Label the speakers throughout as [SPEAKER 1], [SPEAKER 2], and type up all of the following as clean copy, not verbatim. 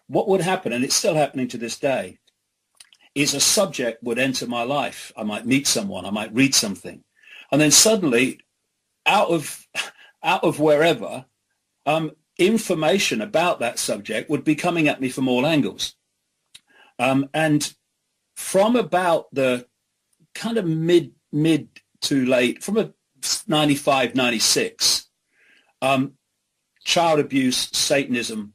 [SPEAKER 1] what would happen, and it's still happening to this day, is a subject would enter my life. I might meet someone, I might read something, and then suddenly, out of wherever, information about that subject would be coming at me from all angles. And from about the kind of mid to late, from a 95, 96, child abuse, Satanism,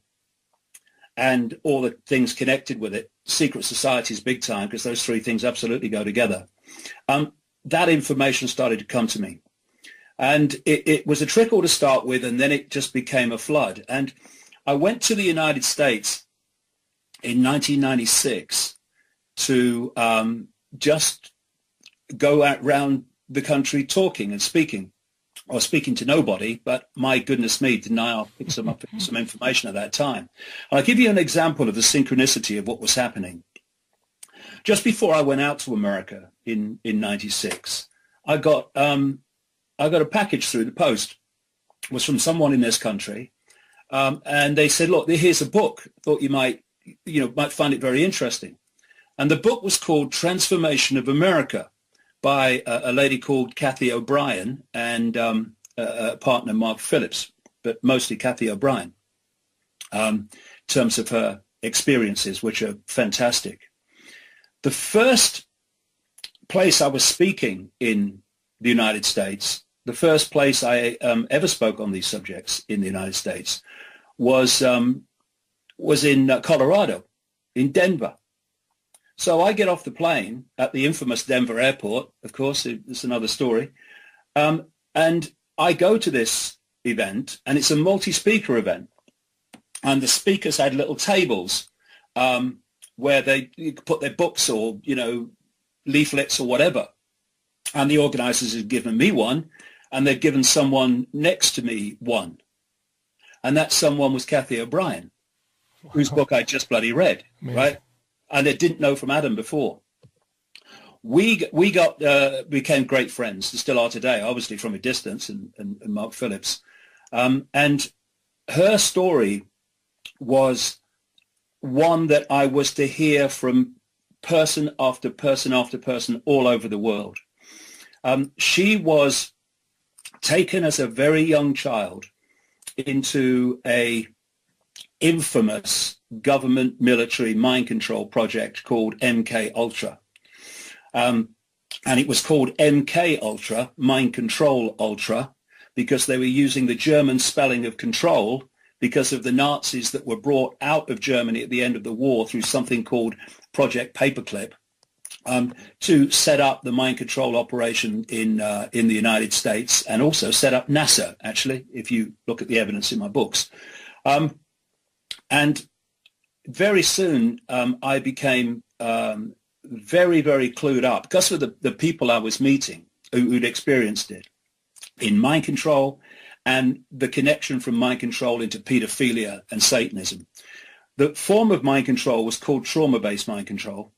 [SPEAKER 1] and all the things connected with it, secret societies big time, because those three things absolutely go together. That information started to come to me. And it was a trickle to start with, and then it just became a flood. And I went to the United States in 1996 to just go around the country talking and speaking, or speaking to nobody, but my goodness me, didn't I pick some information at that time. And I'll give you an example of the synchronicity of what was happening. Just before I went out to America in 96, I got a package through the post. It was from someone in this country, and they said, "Look, here's a book. Thought you might find it very interesting." And the book was called "Transformation of America" by a lady called Kathy O'Brien and a partner, Mark Phillips, but mostly Kathy O'Brien, in terms of her experiences, which are fantastic. The first place I was speaking in the United States, the first place I ever spoke on these subjects in the United States was in Colorado, in Denver. So I get off the plane at the infamous Denver airport. Of course, it's another story. And I go to this event, and it's a multi-speaker event. And the speakers had little tables where you could put their books or, leaflets or whatever. And the organizers had given me one, and they'd given someone next to me one. And that someone was Kathy O'Brien, whose book I just bloody read, amazing. Right? And I didn't know from Adam before. We became great friends, and still are today, obviously from a distance, and Mark Phillips. And her story was one that I was to hear from person after person after person all over the world. She was taken as a very young child into a infamous government military mind control project called MK Ultra. And it was called MK Ultra, Mind Control Ultra, because they were using the German spelling of control because of the Nazis that were brought out of Germany at the end of the war through something called Project Paperclip, to set up the mind control operation in the United States, and also set up NASA, actually, if you look at the evidence in my books. And very soon I became very, very clued up because of the people I was meeting who'd experienced it in mind control and the connection from mind control into pedophilia and Satanism. The form of mind control was called trauma-based mind control,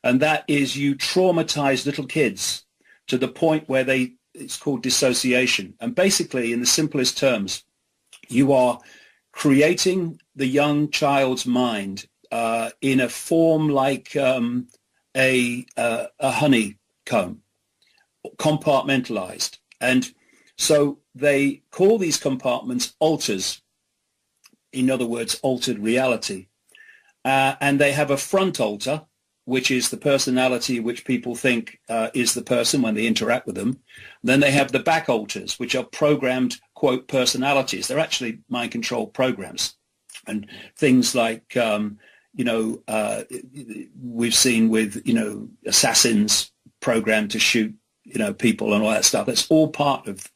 [SPEAKER 1] and that is you traumatize little kids to the point where it's called dissociation. And basically, in the simplest terms, you are creating the young child's mind in a form like a honeycomb, compartmentalized. And so they call these compartments alters, in other words, altered reality. And they have a front alter, which is the personality which people think is the person when they interact with them. Then they have the back alters, which are programmed, quote, personalities. They're actually mind control programs. And things like, we've seen with, assassins programmed to shoot, people and all that stuff. That's all part of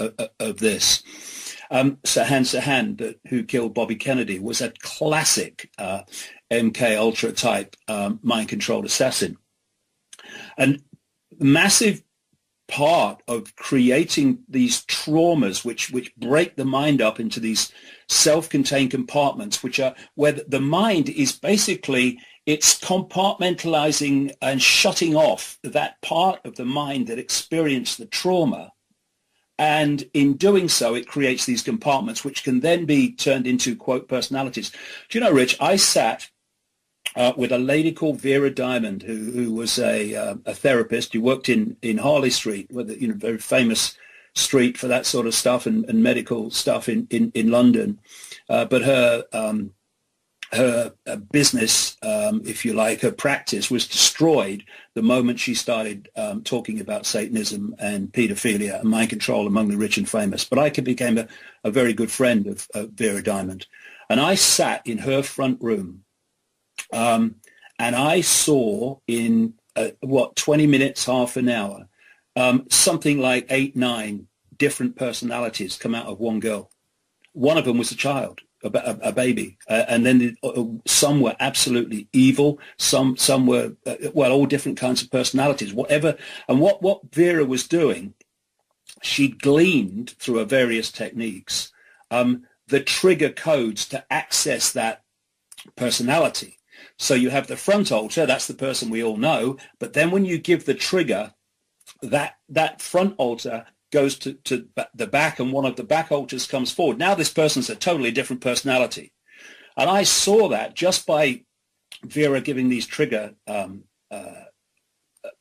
[SPEAKER 1] this. Sirhan, who killed Bobby Kennedy, was a classic MK Ultra type mind controlled assassin. And massive part of creating these traumas which break the mind up into these self-contained compartments, which are where the mind is basically, it's compartmentalizing and shutting off that part of the mind that experienced the trauma. And in doing so, it creates these compartments, which can then be turned into, quote, personalities. Do you know, Rich, I sat with a lady called Vera Diamond, who was a therapist who worked in Harley Street, with very famous street for that sort of stuff and medical stuff in London. But her business, if you like, her practice was destroyed the moment she started talking about Satanism and pedophilia and mind control among the rich and famous. But Icke became a very good friend of Vera Diamond. And I sat in her front room and I saw in, 20 minutes, half an hour, something like 8, 9 different personalities come out of one girl. One of them was a child. A baby, and then some were absolutely evil. Some were all different kinds of personalities. Whatever, and what Vera was doing, she gleaned through her various techniques the trigger codes to access that personality. So you have the front altar, that's the person we all know, but then when you give the trigger, that front altar goes to the back, and one of the back altars comes forward. Now this person's a totally different personality. And I saw that just by Vera giving these trigger,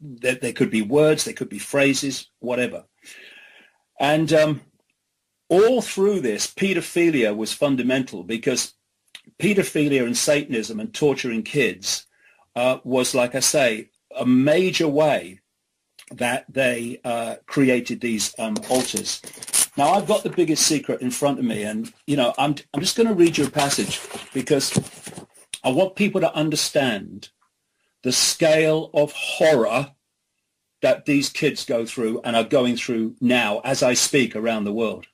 [SPEAKER 1] they could be words, they could be phrases, whatever. And all through this, pedophilia was fundamental, because pedophilia and Satanism and torturing kids was, like I say, a major way that they created these altars. Now, I've got the biggest secret in front of me, and, I'm just going to read you a passage, because I want people to understand the scale of horror that these kids go through and are going through now as I speak around the world.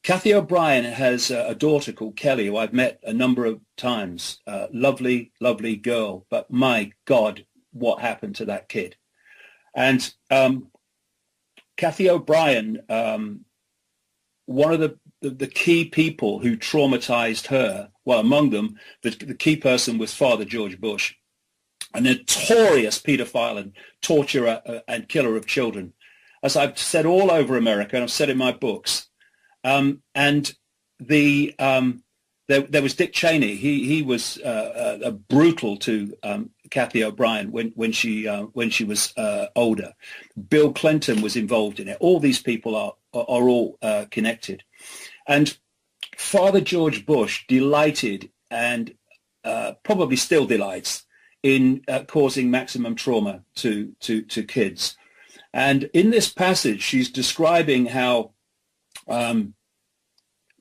[SPEAKER 1] Kathy O'Brien has a daughter called Kelly, who I've met a number of times. Lovely, lovely girl, but my God, what happened to that kid? And Kathy O'Brien, one of the key people who traumatized her, well, among them, the key person was Father George Bush, a notorious pedophile and torturer and killer of children. As I've said all over America, and I've said in my books, and there was Dick Cheney. He was brutal to Kathy O'Brien when she was older. Bill Clinton was involved in it. All these people are all connected, and Father George Bush delighted and probably still delights in causing maximum trauma to kids. And in this passage, she's describing how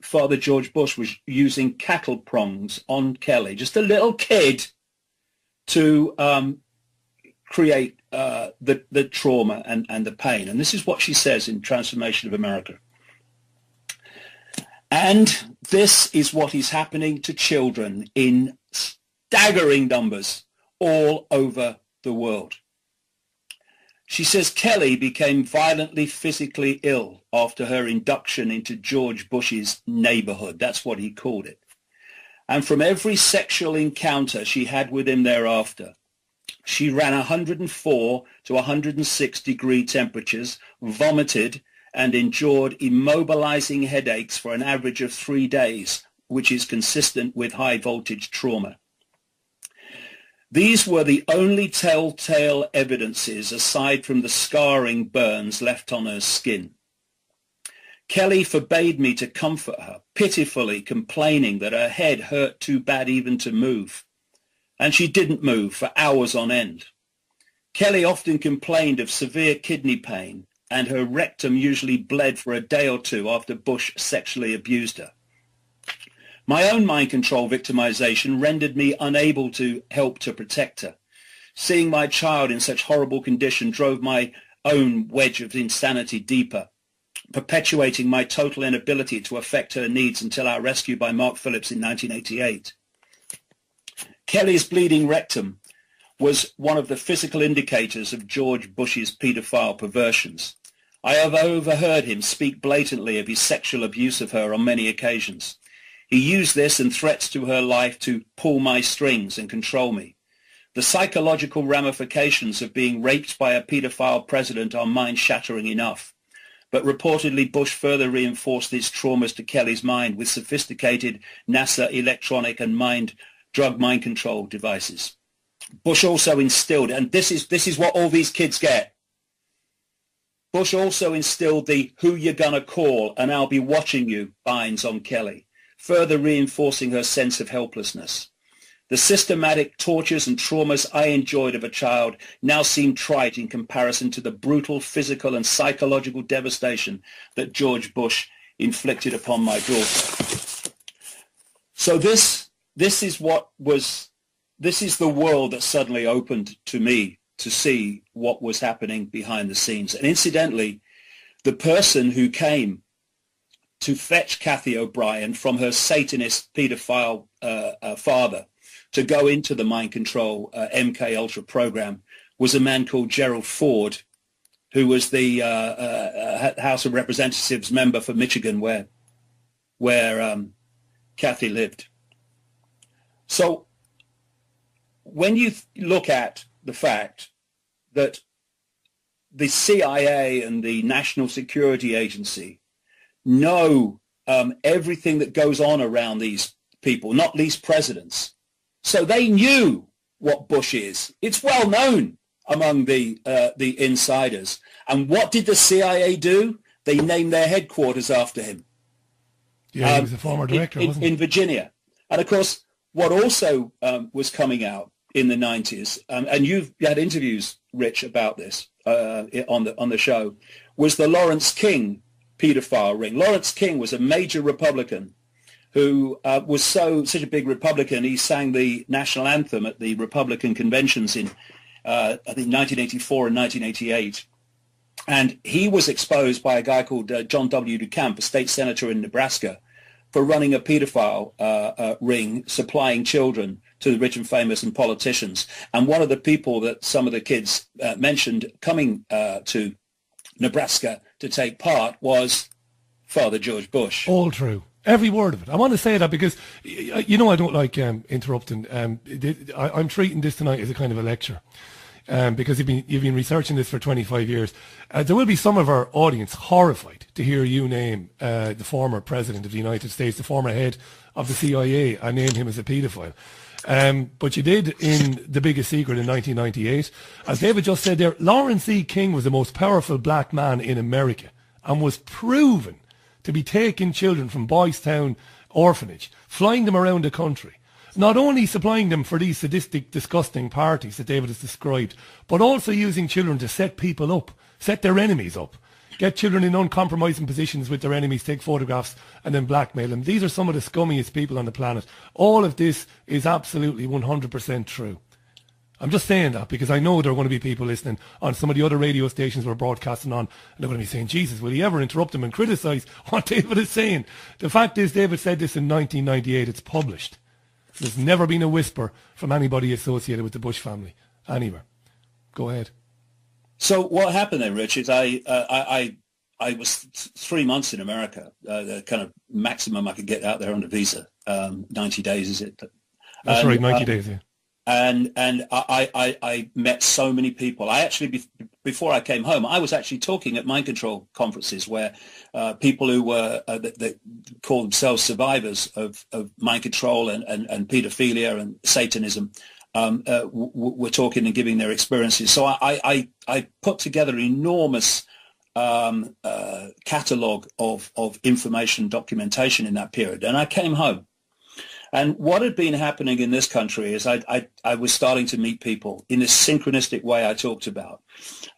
[SPEAKER 1] Father George Bush was using cattle prongs on Kelly, just a little kid, to create the trauma and the pain. And this is what she says in Transformation of America. And this is what is happening to children in staggering numbers all over the world. She says Kelly became violently physically ill after her induction into George Bush's neighborhood. That's what he called it. And from every sexual encounter she had with him thereafter, she ran 104 to 106 degree temperatures, vomited, and endured immobilizing headaches for an average of 3 days, which is consistent with high voltage trauma. These were the only telltale evidences aside from the scarring burns left on her skin. Kelly forbade me to comfort her, pitifully complaining that her head hurt too bad even to move. And she didn't move for hours on end. Kelly often complained of severe kidney pain, and her rectum usually bled for a day or two after Bush sexually abused her. My own mind control victimization rendered me unable to help to protect her. Seeing my child in such horrible condition drove my own wedge of insanity deeper, perpetuating my total inability to affect her needs until our rescue by Mark Phillips in 1988. Kelly's bleeding rectum was one of the physical indicators of George Bush's paedophile perversions. I have overheard him speak blatantly of his sexual abuse of her on many occasions. He used this and threats to her life to pull my strings and control me. The psychological ramifications of being raped by a paedophile president are mind-shattering enough. But reportedly, Bush further reinforced these traumas to Kelly's mind with sophisticated NASA electronic and mind drug mind control devices. Bush also instilled, and this is what all these kids get. Bush also instilled the "who you're gonna call and I'll be watching you" binds on Kelly, further reinforcing her sense of helplessness. The systematic tortures and traumas I enjoyed of a child now seem trite in comparison to the brutal physical and psychological devastation that George Bush inflicted upon my daughter. So this is the world that suddenly opened to me to see what was happening behind the scenes. And incidentally, the person who came to fetch Kathy O'Brien from her Satanist pedophile father to go into the mind control MK Ultra program was a man called Gerald Ford, who was the House of Representatives member for Michigan, where Kathy lived. So when you look at the fact that the CIA and the National Security Agency know everything that goes on around these people, not least presidents, so they knew what Bush is. It's well known among the insiders. And what did the CIA do? They named their headquarters after him.
[SPEAKER 2] Yeah, he was a former director, wasn't he?
[SPEAKER 1] In Virginia. And of course, what also was coming out in the 90s, and you've had interviews, Rich, about this on the show, was the Lawrence King pedophile ring. Lawrence King was a major Republican who was such a big Republican, he sang the national anthem at the Republican conventions in, I think, 1984 and 1988. And he was exposed by a guy called John W. DeCamp, a state senator in Nebraska, for running a pedophile ring, supplying children to the rich and famous and politicians. And one of the people that some of the kids mentioned coming to Nebraska to take part was Father George Bush.
[SPEAKER 2] All true. Every word of it. I want to say that because, you know, I don't like interrupting. I'm treating this tonight as a kind of a lecture. Because you've been researching this for 25 years. There will be some of our audience horrified to hear you name the former president of the United States, the former head of the CIA, and name him as a paedophile. But you did in The Biggest Secret in 1998. As David just said there, Lawrence E. King was the most powerful black man in America and was proven to be taking children from Boys Town orphanage, flying them around the country. Not only supplying them for these sadistic, disgusting parties that David has described, but also using children to set people up, set their enemies up, get children in uncompromising positions with their enemies, take photographs, and then blackmail them. These are some of the scummiest people on the planet. All of this is absolutely 100% true. I'm just saying that because I know there are going to be people listening on some of the other radio stations we're broadcasting on, and they're going to be saying, Jesus, will he ever interrupt him and criticise what David is saying? The fact is, David said this in 1998. It's published. There's never been a whisper from anybody associated with the Bush family, anywhere. Go ahead.
[SPEAKER 1] So what happened then, Rich, is I was 3 months in America, the kind of maximum I could get out there on a visa. 90 days, is it?
[SPEAKER 2] That's right, 90 days, yeah.
[SPEAKER 1] And I met so many people. I actually, before I came home, I was actually talking at mind control conferences where people who were that call themselves survivors of mind control and pedophile and Satanism were talking and giving their experiences. So I put together an enormous catalogue of information documentation in that period, and I came home. And what had been happening in this country is I was starting to meet people in this synchronistic way I talked about.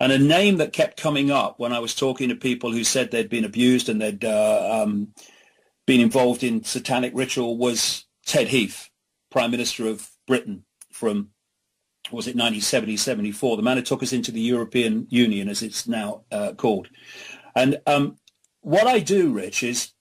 [SPEAKER 1] And a name that kept coming up when I was talking to people who said they'd been abused and they'd been involved in satanic ritual was Ted Heath, Prime Minister of Britain from, was it 1970-74, the man who took us into the European Union, as it's now called. And what I do, Rich, is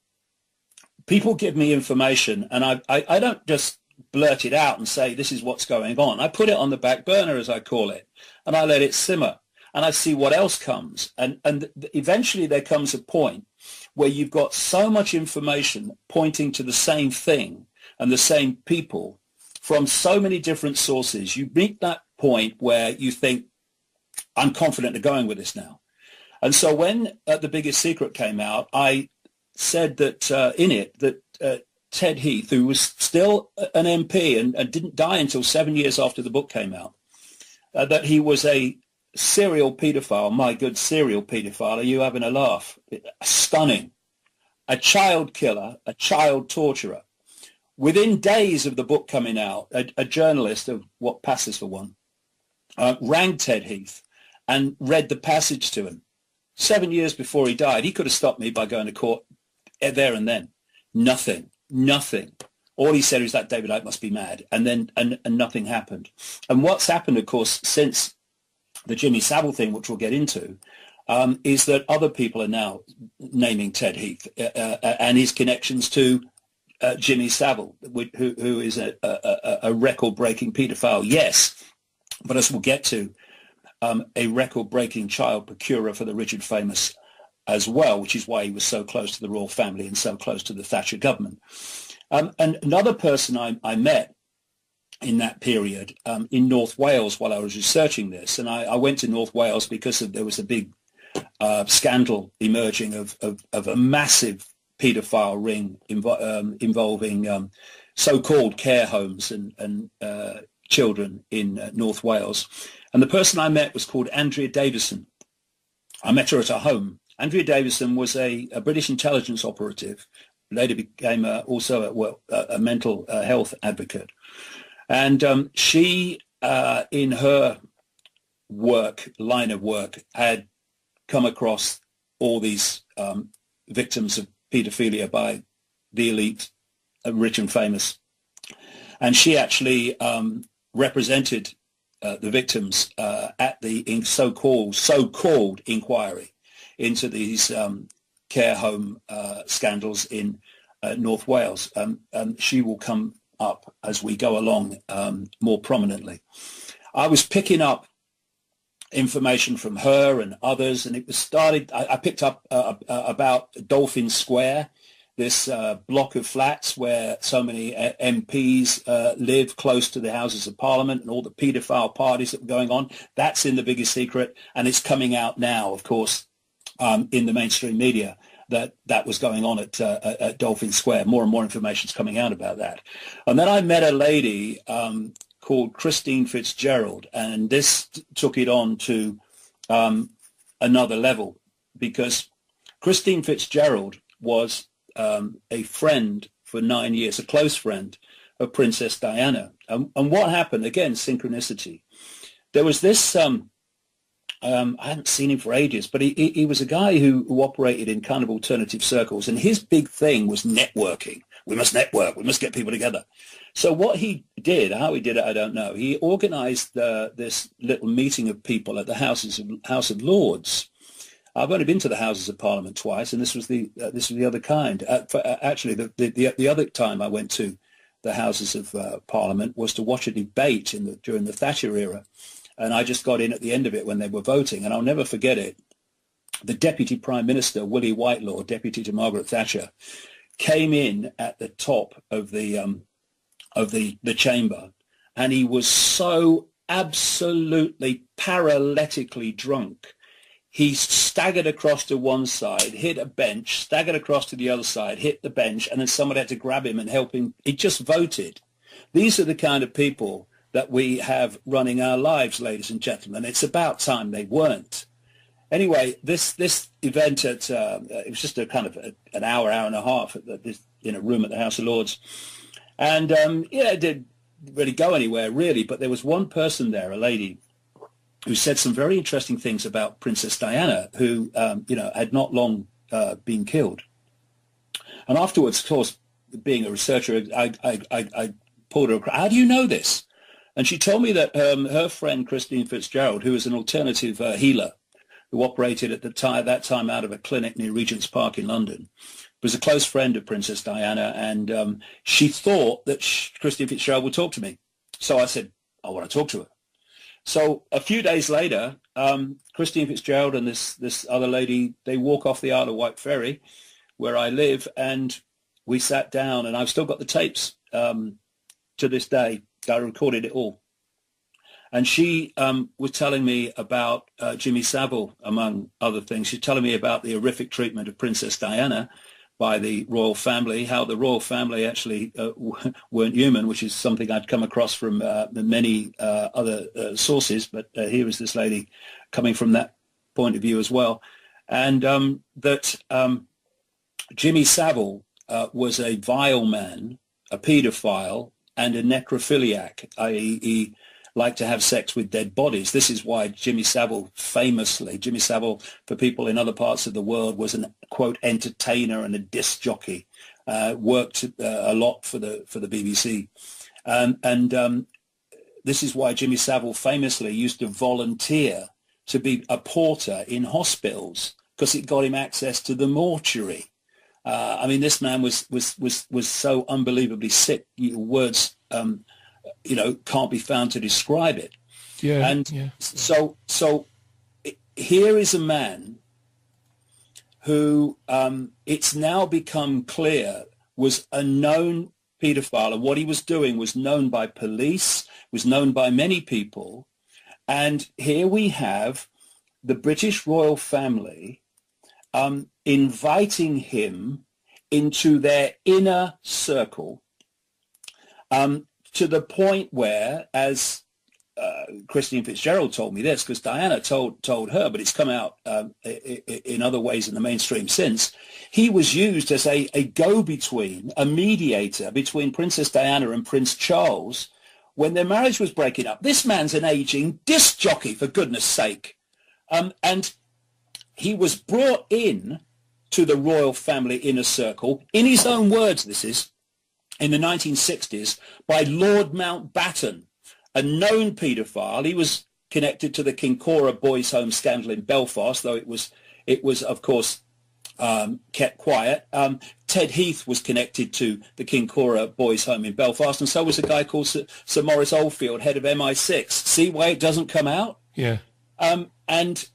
[SPEAKER 1] people give me information, and I don't just blurt it out and say, this is what's going on. I put it on the back burner, as I call it, and I let it simmer, and I see what else comes. And eventually there comes a point where you've got so much information pointing to the same thing and the same people from so many different sources. You meet that point where you think, I'm confident of going with this now. And so when The Biggest Secret came out, I said that in it that Ted Heath, who was still an MP and didn't die until 7 years after the book came out, that he was a serial paedophile. My good, serial paedophile. Are you having a laugh? Stunning. A child killer, a child torturer. Within days of the book coming out, a journalist of what passes for one rang Ted Heath and read the passage to him. 7 years before he died, he could have stopped me by going to court there and then. Nothing. All he said was that David Icke must be mad, and nothing happened. And what's happened, of course, since the Jimmy Savile thing, which we'll get into, is that other people are now naming Ted Heath and his connections to Jimmy Savile, who is a record-breaking paedophile, yes, but as we'll get to, a record-breaking child procurer for the rich and famous as well, which is why he was so close to the royal family and so close to the Thatcher government. And another person I met in that period in North Wales while I was researching this, and I went to North Wales because there was a big scandal emerging of a massive paedophile ring involving so-called care homes and children in North Wales. And the person I met was called Andrea Davison. I met her at her home. Andrea Davison was a British intelligence operative, later became also a mental health advocate. And she, in her line of work, had come across all these victims of paedophilia by the elite, rich and famous. And she actually represented the victims at the so-called inquiry into these care home scandals in North Wales. She will come up as we go along more prominently. I was picking up information from her and others, and it was started. I picked up about Dolphin Square, this block of flats where so many MPs live close to the Houses of Parliament, and all the paedophile parties that were going on. That's in The Biggest Secret, and it's coming out now, of course, in the mainstream media, that was going on at Dolphin Square. More and more information is coming out about that. And then I met a lady called Christine Fitzgerald, and this took it on to another level, because Christine Fitzgerald was a friend for 9 years, a close friend of Princess Diana. And what happened? Again, synchronicity. There was this, I hadn't seen him for ages, but he was a guy who operated in kind of alternative circles, and his big thing was networking. We must network. We must get people together. So what he did, how he did it, I don't know. He organized this little meeting of people at the House of Lords. I've only been to the Houses of Parliament twice, and this was the other kind. Actually, the other time I went to the Houses of Parliament was to watch a debate during the Thatcher era, and I just got in at the end of it when they were voting, and I'll never forget it. The Deputy Prime Minister, Willie Whitelaw, deputy to Margaret Thatcher, came in at the top of the chamber, and he was so absolutely paralytically drunk. He staggered across to one side, hit a bench, staggered across to the other side, hit the bench, and then someone had to grab him and help him. He just voted. These are the kind of people that we have running our lives, ladies and gentlemen. It's about time they weren't. Anyway, this event it was just a kind of an hour and a half in a room at the House of Lords. And it didn't really go anywhere, really. But there was one person there, a lady, who said some very interesting things about Princess Diana, who, had not long been killed. And afterwards, of course, being a researcher, I pulled her. How do you know this? And she told me that her friend, Christine Fitzgerald, who was an alternative healer, who operated at that time out of a clinic near Regent's Park in London, was a close friend of Princess Diana, and she thought that Christine Fitzgerald would talk to me. So I said, I want to talk to her. So a few days later, Christine Fitzgerald and this other lady, they walk off the Isle of Wight ferry, where I live, and we sat down, and I've still got the tapes to this day. I recorded it all. And she was telling me about Jimmy Savile, among other things. She's telling me about the horrific treatment of Princess Diana by the royal family, how the royal family actually weren't human, which is something I'd come across from many other sources. But here is this lady coming from that point of view as well. And that Jimmy Savile was a vile man, a pedophile, and a necrophiliac, i.e. he liked to have sex with dead bodies. This is why Jimmy Savile, for people in other parts of the world, was an, quote, entertainer and a disc jockey, worked a lot for the BBC. This is why Jimmy Savile famously used to volunteer to be a porter in hospitals, because it got him access to the mortuary. I mean, this man was so unbelievably sick. Words, can't be found to describe it.
[SPEAKER 2] Yeah.
[SPEAKER 1] And
[SPEAKER 2] yeah.
[SPEAKER 1] So here is a man who it's now become clear was a known paedophile, and what he was doing was known by police, was known by many people. And here we have the British royal family inviting him into their inner circle, to the point where, as Christine Fitzgerald told me this, because Diana told her, but it's come out in other ways in the mainstream since, he was used as a go-between, a mediator between Princess Diana and Prince Charles when their marriage was breaking up. This man's an aging disc jockey, for goodness sake. And he was brought in to the royal family inner circle, in his own words, this is, in the 1960s, by Lord Mountbatten, a known paedophile. He was connected to the Kincora Boys' Home scandal in Belfast, though it was of course, kept quiet. Ted Heath was connected to the Kincora Boys' Home in Belfast, and so was a guy called Sir Maurice Oldfield, head of MI6. See why it doesn't come out?
[SPEAKER 2] Yeah.
[SPEAKER 1] And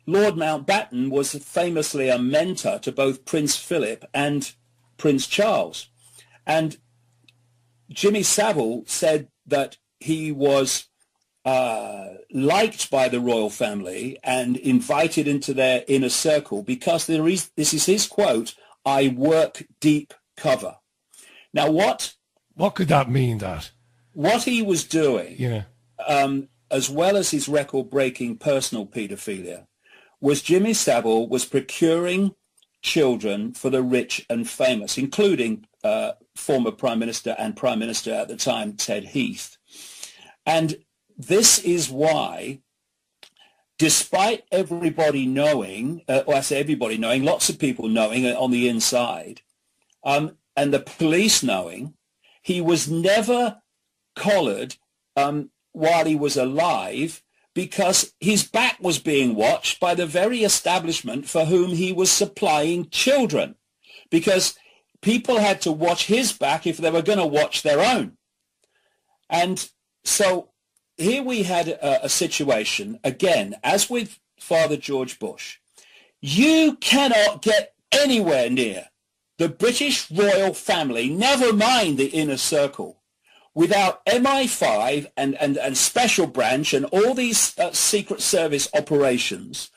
[SPEAKER 1] Lord Mountbatten was famously a mentor to both Prince Philip and Prince Charles. And Jimmy Savile said that he was liked by the royal family and invited into their inner circle because this is his quote, "I work deep cover." Now, what
[SPEAKER 2] could that mean, that?
[SPEAKER 1] What he was doing,
[SPEAKER 2] yeah,
[SPEAKER 1] as well as his record-breaking personal paedophilia, was Jimmy Savile was procuring children for the rich and famous, including former Prime Minister and Prime Minister at the time, Ted Heath. And this is why, despite everybody knowing, or I say everybody knowing, lots of people knowing on the inside, and the police knowing, he was never collared while he was alive, because his back was being watched by the very establishment for whom he was supplying children, because people had to watch his back if they were going to watch their own. And so here we had a situation, again, as with Father George Bush. You cannot get anywhere near the British royal family, never mind the inner circle, without MI5 and Special Branch and all these Secret Service operations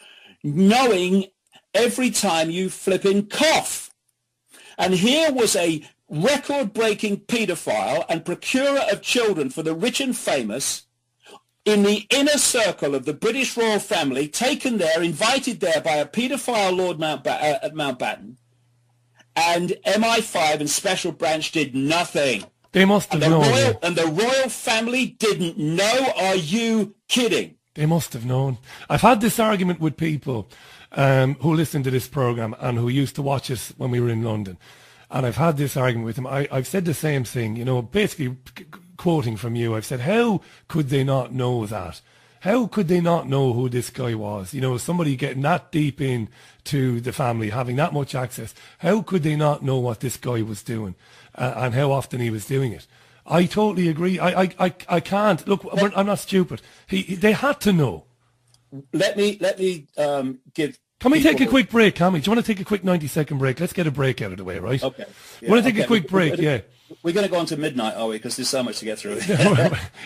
[SPEAKER 1] knowing every time you flipping cough. And here was a record-breaking paedophile and procurer of children for the rich and famous in the inner circle of the British royal family, taken there, invited there by a paedophile Lord Mountbatten, and MI5 and Special Branch did nothing.
[SPEAKER 2] They must have known.
[SPEAKER 1] And the royal family didn't know. Are you kidding?
[SPEAKER 2] They must have known. I've had this argument with people who listen to this program and who used to watch us when we were in London. And I've had this argument with them. I've said the same thing, basically quoting from you. I've said, how could they not know that? How could they not know who this guy was? Somebody getting that deep into the family, having that much access. How could they not know what this guy was doing and how often he was doing it? I totally agree. I can't. Look, I'm not stupid. They had to know.
[SPEAKER 1] Let me give.
[SPEAKER 2] Can we take a quick break, Cammy? Do you want to take a quick 90-second break? Let's get a break out of the way, right?
[SPEAKER 1] Okay.
[SPEAKER 2] Yeah, want to take a quick break, yeah.
[SPEAKER 1] We're going to go on to midnight, are we? Because there's so much to get through.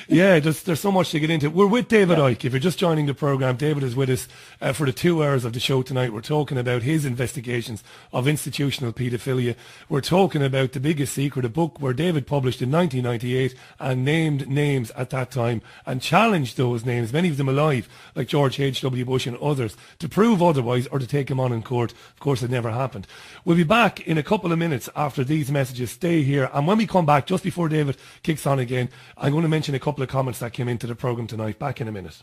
[SPEAKER 2] Yeah, there's so much to get into. We're with David Icke. If you're just joining the program, David is with us for the 2 hours of the show tonight. We're talking about his investigations of institutional paedophilia. We're talking about The Biggest Secret, a book where David published in 1998 and named names at that time and challenged those names, many of them alive, like George H.W. Bush and others, to prove otherwise or to take him on in court. Of course, it never happened. We'll be back in a couple of minutes after these messages. Stay here. And when we come back, just before David kicks on again, I'm going to mention a couple of comments that came into the programme tonight. Back in a minute.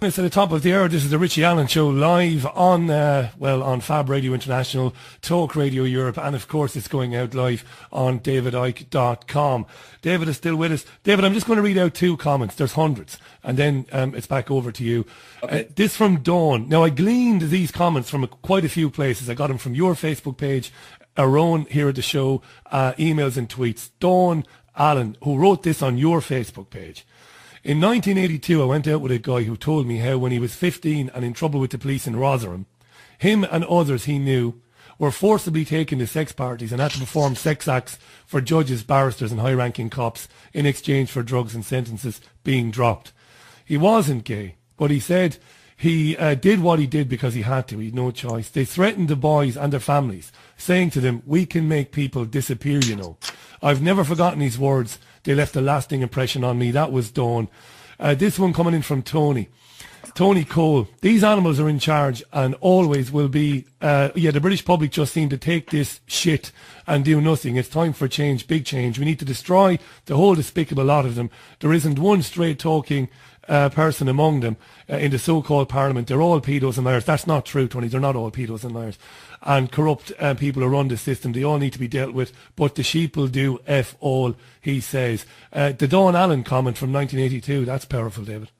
[SPEAKER 2] It's at the top of the hour. This is the Richie Allen Show live on, on Fab Radio International, Talk Radio Europe, and of course it's going out live on davidicke.com. David is still with us. David, I'm just going to read out 2 comments. There's hundreds. And then it's back over to you.
[SPEAKER 1] Okay.
[SPEAKER 2] This from Dawn. Now, I gleaned these comments from quite a few places. I got them from your Facebook page, our own here at the show, emails and tweets. Dawn Allen, who wrote this on your Facebook page. In 1982, I went out with a guy who told me how when he was 15 and in trouble with the police in Rotherham, him and others he knew were forcibly taken to sex parties and had to perform sex acts for judges, barristers and high-ranking cops in exchange for drugs and sentences being dropped. He wasn't gay, but he said he did what he did because he had to. He had no choice. They threatened the boys and their families, saying to them, "We can make people disappear, you know." I've never forgotten these words. They left a lasting impression on me. That was Dawn. This one coming in from Tony. Tony Cole. These animals are in charge and always will be. The British public just seem to take this shit and do nothing. It's time for change, big change. We need to destroy the whole despicable lot of them. There isn't one straight talking person among them in the so-called parliament. They're all pedos and liars. That's not true, Tony. They're not all pedos and liars. And corrupt people who run the system, they all need to be dealt with. But the sheep will do F all, he says. The Dawn Allen comment from 1982, that's powerful, David.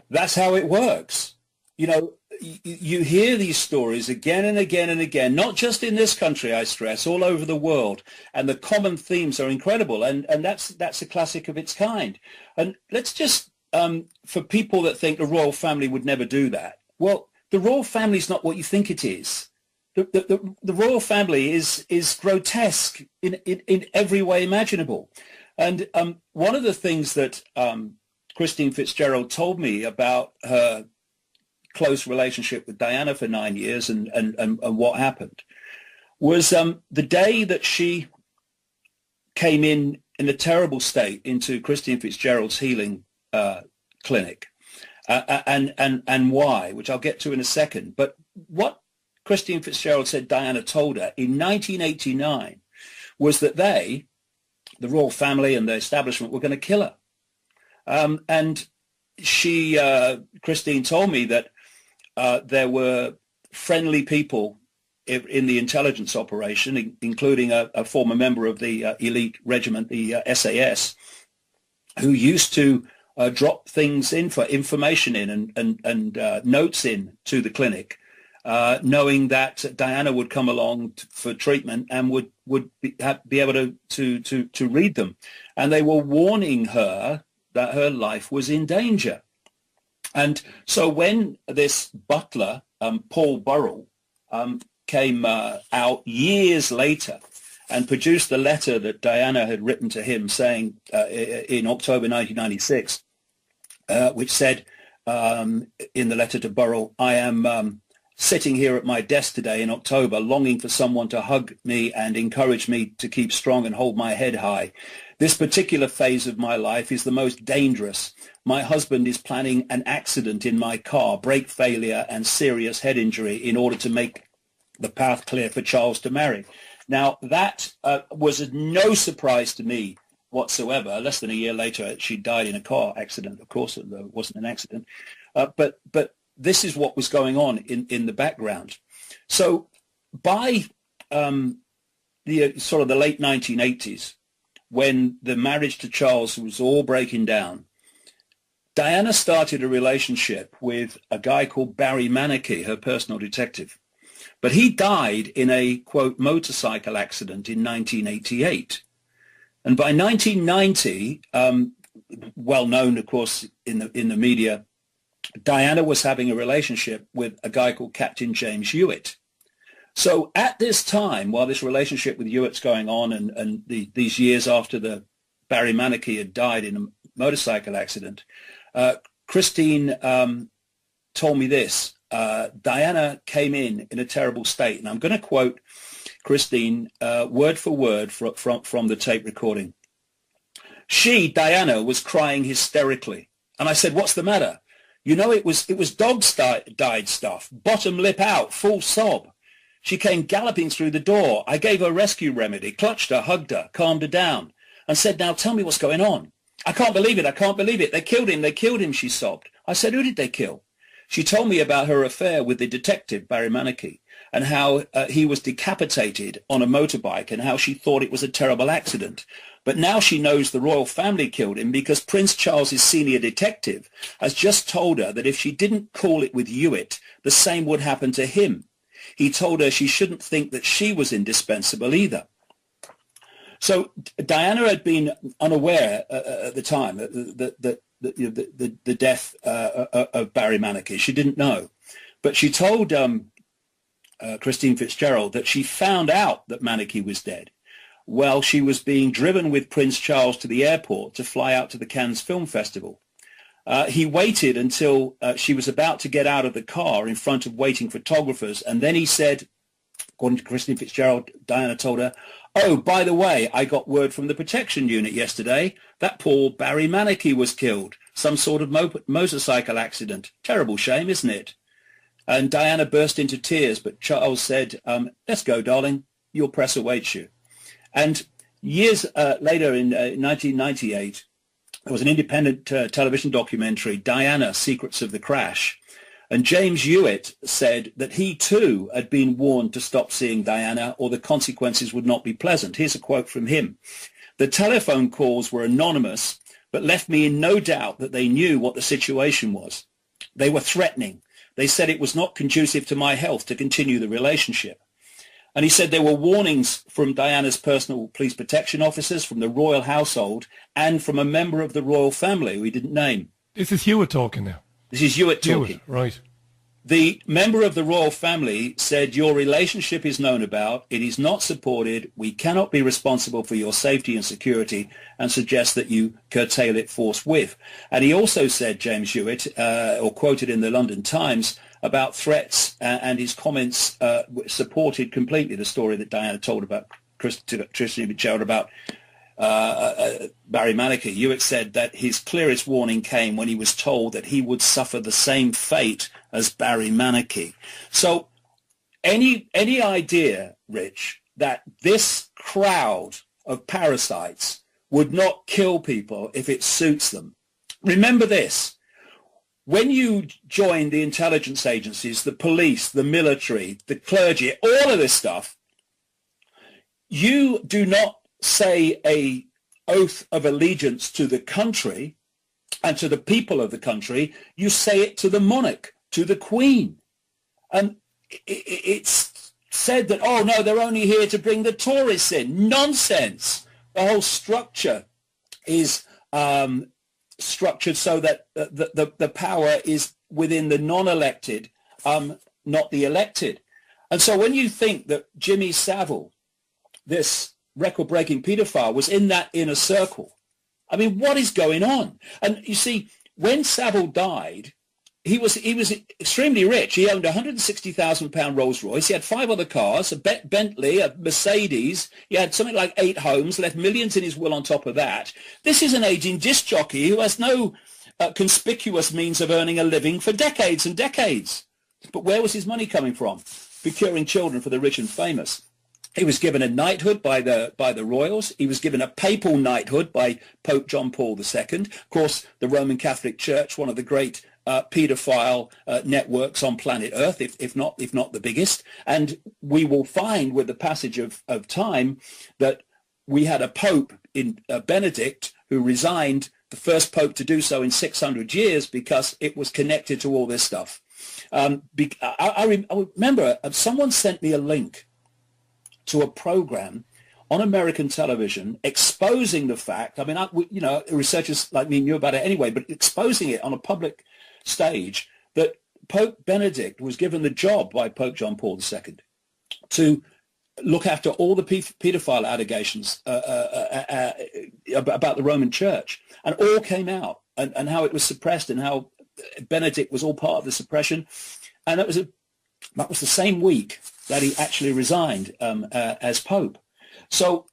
[SPEAKER 1] That's how it works. You know, you hear these stories again and again and again, not just in this country, I stress, all over the world. And the common themes are incredible. And that's a classic of its kind. And let's just, for people that think the royal family would never do that, well, the royal family is not what you think it is. The royal family is grotesque in every way imaginable. And one of the things that Christine Fitzgerald told me about her close relationship with Diana for 9 years and what happened was the day that she came in a terrible state into Christine Fitzgerald's healing clinic and why, which I'll get to in a second. But what Christine Fitzgerald said Diana told her in 1989 was that the royal family and the establishment, were going to kill her. And Christine told me that there were friendly people in the intelligence operation, including a former member of the elite regiment, the SAS, who used to drop things in for information in and notes in to the clinic, knowing that Diana would come along for treatment and would be able to read them. And they were warning her that her life was in danger. And so when this butler, Paul Burrell, came out years later and produced the letter that Diana had written to him saying in October 1996, which said in the letter to Burrell, "I am sitting here at my desk today in October, longing for someone to hug me and encourage me to keep strong and hold my head high. This particular phase of my life is the most dangerous. My husband is planning an accident in my car, brake failure and serious head injury in order to make the path clear for Charles to marry." Now, that was no surprise to me whatsoever. Less than a year later, she died in a car accident. Of course, it wasn't an accident. But this is what was going on in the background. So by the sort of the late 1980s, when the marriage to Charles was all breaking down, Diana started a relationship with a guy called Barry Manicky, her personal detective. But he died in a, quote, motorcycle accident in 1988. And by 1990, well known, of course, in the media, Diana was having a relationship with a guy called Captain James Hewitt, So at this time, while this relationship with Hewitt's going on, and these years after the Barry Manicky had died in a motorcycle accident, Christine told me this. Diana came in a terrible state, and I'm going to quote Christine word for word from the tape recording. She, Diana, was crying hysterically, and I said, "What's the matter?" "You know, it was dogs died stuff, bottom lip out, full sob. She came galloping through the door. I gave her rescue remedy, clutched her, hugged her, calmed her down, and said, 'Now tell me what's going on.' 'I can't believe it, I can't believe it. They killed him,' she sobbed. I said, 'Who did they kill?' She told me about her affair with the detective, Barry Manicky, and how he was decapitated on a motorbike, and how she thought it was a terrible accident. But now she knows the royal family killed him because Prince Charles's senior detective has just told her that if she didn't call it with Hewitt, the same would happen to him. He told her she shouldn't think that she was indispensable either.'" So Diana had been unaware at the time that the death of Barry Manicky. She didn't know. But she told Christine Fitzgerald that she found out that Manicky was dead while she was being driven with Prince Charles to the airport to fly out to the Cannes Film Festival. He waited until she was about to get out of the car in front of waiting photographers, and then he said, according to Christine Fitzgerald, Diana told her, "Oh, by the way, I got word from the protection unit yesterday that poor Barry Manicky was killed. Some sort of motorcycle accident. Terrible shame, isn't it?" And Diana burst into tears, but Charles said, "Let's go, darling. Your press awaits you." And years later, in 1998, there was an independent television documentary, Diana, Secrets of the Crash. And James Hewitt said that he too had been warned to stop seeing Diana or the consequences would not be pleasant. Here's a quote from him. "The telephone calls were anonymous, but left me in no doubt that they knew what the situation was. They were threatening. They said it was not conducive to my health to continue the relationship." And he said there were warnings from Diana's personal police protection officers, from the royal household, and from a member of the royal family who he didn't name.
[SPEAKER 2] This is Hewitt talking now.
[SPEAKER 1] This is Hewitt talking.
[SPEAKER 2] Right.
[SPEAKER 1] The member of the royal family said, "Your relationship is known about. It is not supported. We cannot be responsible for your safety and security, and suggest that you curtail it forthwith." And he also said, James Hewitt, or quoted in the London Times, about threats, and his comments supported completely the story that Diana told about Christine Fitzgerald about Barry Manicky. Hewitt said that his clearest warning came when he was told that he would suffer the same fate as Barry Manicky. So any idea, Rich, that this crowd of parasites would not kill people if it suits them? Remember this. When you join the intelligence agencies, the police, the military, the clergy, all of this stuff, you do not say a oath of allegiance to the country and to the people of the country. You say it to the monarch, to the Queen. And it's said that, oh, no, they're only here to bring the tourists in. Nonsense. The whole structure is structured so that the power is within the non-elected, not the elected. And so when you think that Jimmy Savile, this record-breaking pedophile, was in that inner circle, I mean, what is going on? And you see, when Savile died, he was extremely rich. He owned a £160,000 Rolls Royce. He had 5 other cars, a Bentley, a Mercedes. He had something like 8 homes, left millions in his will on top of that. This is an aging disc jockey who has no conspicuous means of earning a living for decades and decades. But where was his money coming from? Procuring children for the rich and famous. He was given a knighthood by the royals. He was given a papal knighthood by Pope John Paul II. Of course, the Roman Catholic Church, one of the great pedophile networks on planet Earth, if not the biggest. And we will find with the passage of time that we had a pope in Benedict who resigned, the first pope to do so in 600 years, because it was connected to all this stuff. I remember someone sent me a link to a program on American television exposing the fact, I mean, researchers like me knew about it anyway, but exposing it on a public stage, that Pope Benedict was given the job by Pope John Paul II to look after all the pedophile allegations about the Roman Church, and all came out, and how it was suppressed, and how Benedict was all part of the suppression. And that was the same week that he actually resigned as Pope. So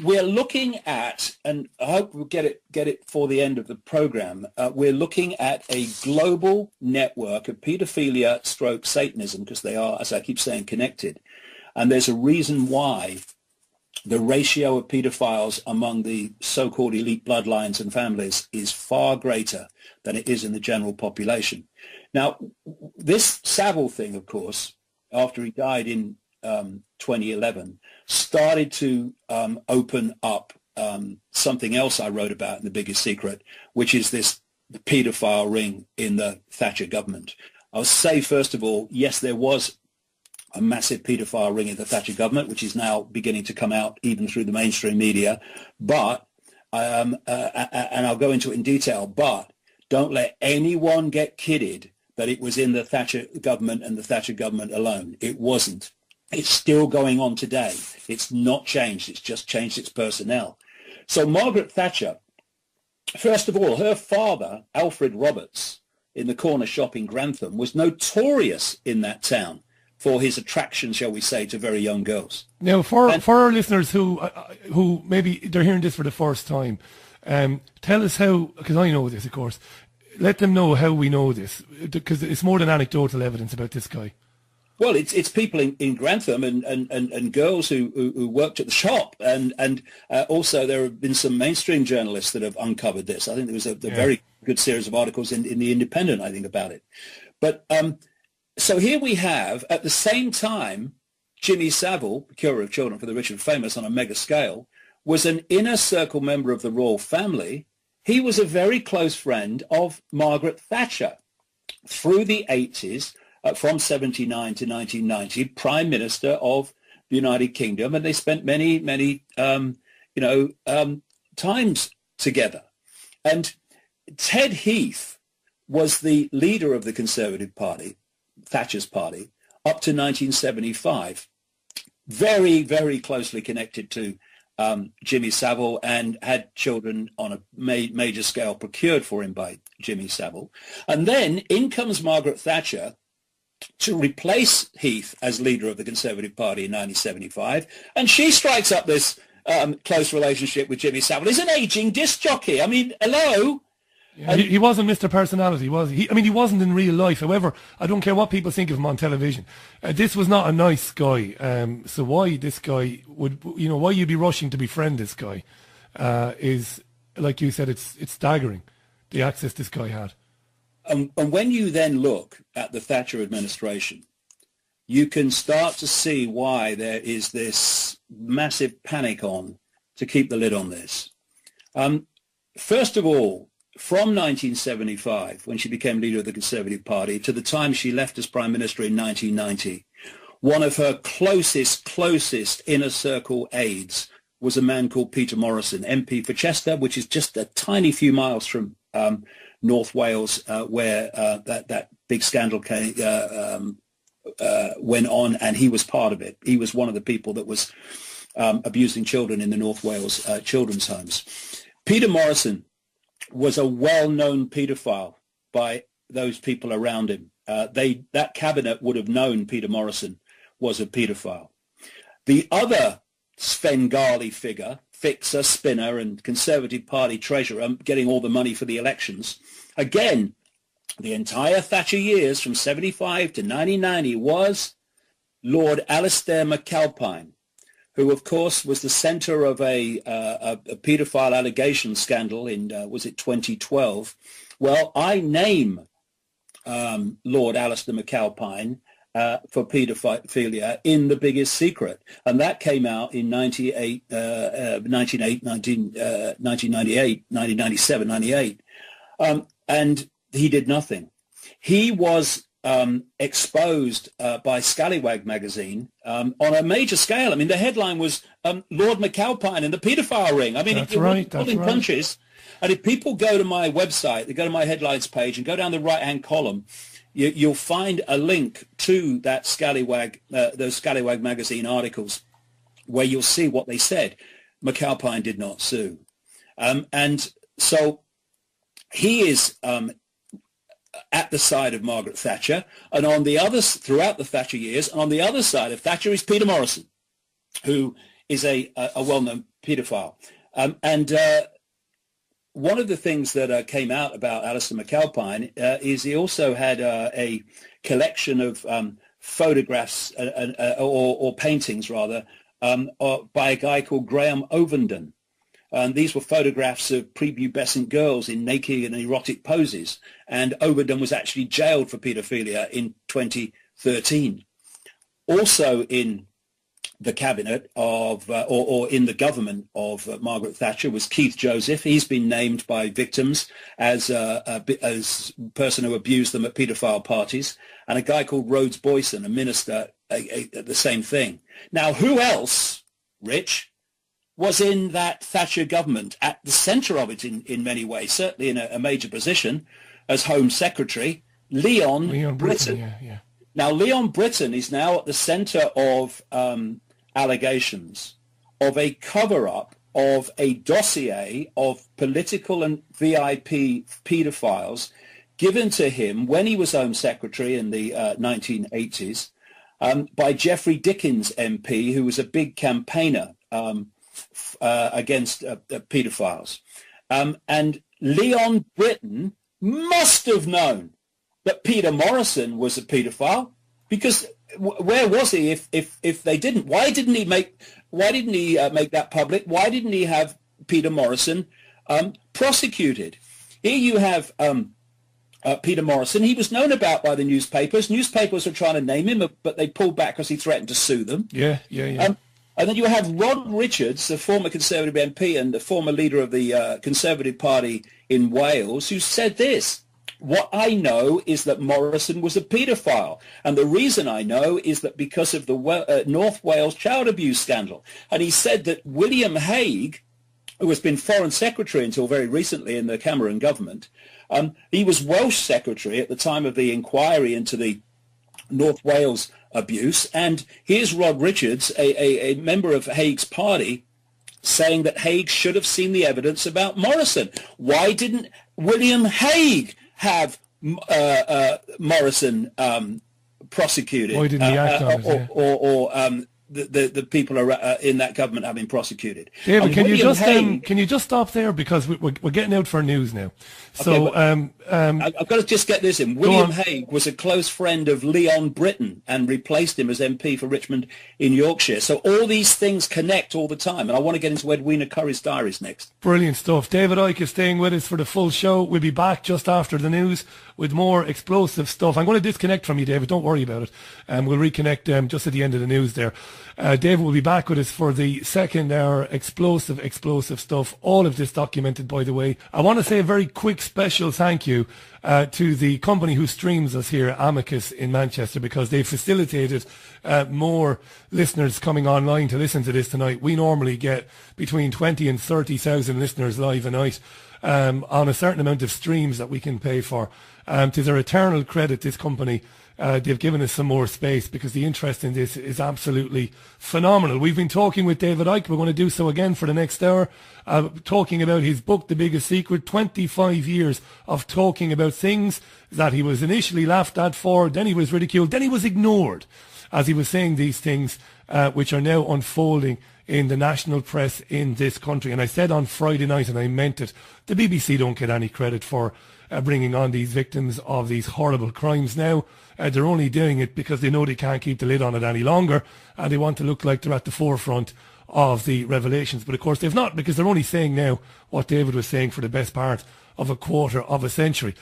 [SPEAKER 1] we're looking at, and I hope we'll get it for the end of the program, we're looking at a global network of paedophilia / Satanism, because they are, as I keep saying, connected. And there's a reason why the ratio of pedophiles among the so-called elite bloodlines and families is far greater than it is in the general population. Now, this Savile thing, of course, after he died in 2011, started to open up something else I wrote about in The Biggest Secret, which is this pedophile ring in the Thatcher government. I'll say, first of all, yes, there was a massive pedophile ring in the Thatcher government, which is now beginning to come out even through the mainstream media. But, and I'll go into it in detail, but don't let anyone get kidded that it was in the Thatcher government and the Thatcher government alone. It wasn't. It's still going on today. It's not changed. It's just changed its personnel. So Margaret Thatcher, first of all, her father, Alfred Roberts, in the corner shop in Grantham, was notorious in that town for his attraction, shall we say, to very young girls.
[SPEAKER 2] Now, for our listeners who maybe they're hearing this for the first time, tell us how, because I know this, of course, let them know how we know this, because it's more than anecdotal evidence about this guy.
[SPEAKER 1] Well, it's people in Grantham and girls who worked at the shop, and also there have been some mainstream journalists that have uncovered this. I think there was a very good series of articles in The Independent, I think, about it. But so here we have, at the same time, Jimmy Savile, procurer of children for the rich and famous on a mega scale, was an inner circle member of the royal family. He was a very close friend of Margaret Thatcher through the 80s, from 79 to 1990, Prime Minister of the United Kingdom, and they spent many times together. And Ted Heath was the leader of the Conservative Party, Thatcher's party, up to 1975. Very, very closely connected to Jimmy Savile, and had children on a major scale procured for him by Jimmy Savile. And then in comes Margaret Thatcher to replace Heath as leader of the Conservative Party in 1975, and she strikes up this close relationship with Jimmy Savile. He's an aging disc jockey. I mean, hello?
[SPEAKER 2] Yeah, he wasn't Mr. Personality, was he? I mean, he wasn't in real life. However, I don't care what people think of him on television. This was not a nice guy. So why this guy would, why you'd be rushing to befriend this guy is, like you said, it's staggering, the access this guy had.
[SPEAKER 1] And when you then look at the Thatcher administration, you can start to see why there is this massive panic on to keep the lid on this. First of all, from 1975, when she became leader of the Conservative Party, to the time she left as Prime Minister in 1990, one of her closest inner circle aides was a man called Peter Morrison, MP for Chester, which is just a tiny few miles from North Wales, where that big scandal went on, and he was part of it. He was one of the people that was abusing children in the North Wales children's homes. Peter Morrison was a well-known paedophile by those people around him. That cabinet would have known Peter Morrison was a paedophile. The other Svengali figure, fixer, spinner, and Conservative Party treasurer, getting all the money for the elections, again, the entire Thatcher years from 75 to 1990 was Lord Alistair McAlpine, who, of course, was the centre of a paedophile allegation scandal in, was it 2012? Well, I name Lord Alistair McAlpine for paedophilia in The Biggest Secret, and that came out in 1997, 98, and he did nothing. He was exposed by Scallywag magazine on a major scale. I mean, the headline was Lord McAlpine and the paedophile ring. I mean,
[SPEAKER 2] that's right.
[SPEAKER 1] Punches. And if people go to my website, they go to my headlines page and go down the right-hand column, you'll find a link to that Scallywag, those Scallywag magazine articles, where you'll see what they said. McAlpine did not sue. And so he is at the side of Margaret Thatcher, and on the other, throughout the Thatcher years, and on the other side of Thatcher is Peter Morrison, who is a well-known paedophile. And one of the things that came out about Alistair McAlpine is he also had a collection of photographs or paintings, rather, by a guy called Graham Ovenden. These were photographs of prepubescent girls in naked and erotic poses, and Ovenden was actually jailed for paedophilia in 2013. Also in the cabinet of, or in the government of Margaret Thatcher was Keith Joseph. He's been named by victims as a person who abused them at paedophile parties, and a guy called Rhodes Boyson, a minister, the same thing. Now, who else, Rich, was in that Thatcher government at the centre of it in many ways, certainly in a major position as Home Secretary? Leon Brittan.
[SPEAKER 2] Yeah.
[SPEAKER 1] Now, Leon Brittan is now at the centre of allegations of a cover-up of a dossier of political and VIP paedophiles given to him when he was Home Secretary in the 1980s by Geoffrey Dickens MP, who was a big campaigner against paedophiles. And Leon Brittan must have known that Peter Morrison was a paedophile, because where was he if they didn't? Why didn't he make that public? Why didn't he have Peter Morrison prosecuted? Here you have Peter Morrison. He was known about by the newspapers. Newspapers were trying to name him, but they pulled back because he threatened to sue them.
[SPEAKER 2] Yeah.
[SPEAKER 1] And then you have Rod Richards, the former Conservative MP and the former leader of the Conservative Party in Wales, who said this: "What I know is that Morrison was a paedophile. And the reason I know is that because of the North Wales child abuse scandal." And he said that William Hague, who has been Foreign Secretary until very recently in the Cameron government, he was Welsh Secretary at the time of the inquiry into the North Wales abuse. And here's Rod Richards, a member of Hague's party, saying that Hague should have seen the evidence about Morrison. Why didn't William Hague have Morrison prosecuted?
[SPEAKER 2] Why didn't he act on it?
[SPEAKER 1] Or the people in that government have been prosecuted?
[SPEAKER 2] David, can you just stop there, because we're getting out for news now. So
[SPEAKER 1] okay, I've got to just get this in. William Hague was a close friend of Leon Brittan and replaced him as MP for Richmond in Yorkshire. So all these things connect all the time, and I want to get into Edwina Curry's diaries next.
[SPEAKER 2] Brilliant stuff. David Icke is staying with us for the full show. We'll be back just after the news with more explosive stuff. I'm going to disconnect from you, David. Don't worry about it. We'll reconnect just at the end of the news there. David will be back with us for the second hour. Explosive stuff. All of this documented, by the way. I want to say a very quick special thank you to the company who streams us here, Amicus in Manchester, because they facilitated more listeners coming online to listen to this tonight. We normally get between 20 and 30,000 listeners live a night on a certain amount of streams that we can pay for. To their eternal credit, this company, they've given us some more space, because the interest in this is absolutely phenomenal. We've been talking with David Icke. We're going to do so again for the next hour, talking about his book, The Biggest Secret, 25 years of talking about things that he was initially laughed at for, then he was ridiculed, then he was ignored as he was saying these things, which are now unfolding in the national press in this country. And I said on Friday night, and I meant it, the BBC don't get any credit for bringing on these victims of these horrible crimes now. They're only doing it because they know they can't keep the lid on it any longer, and they want to look like they're at the forefront of the revelations. But of course they've not, because they're only saying now what David was saying for the best part of a quarter of a century.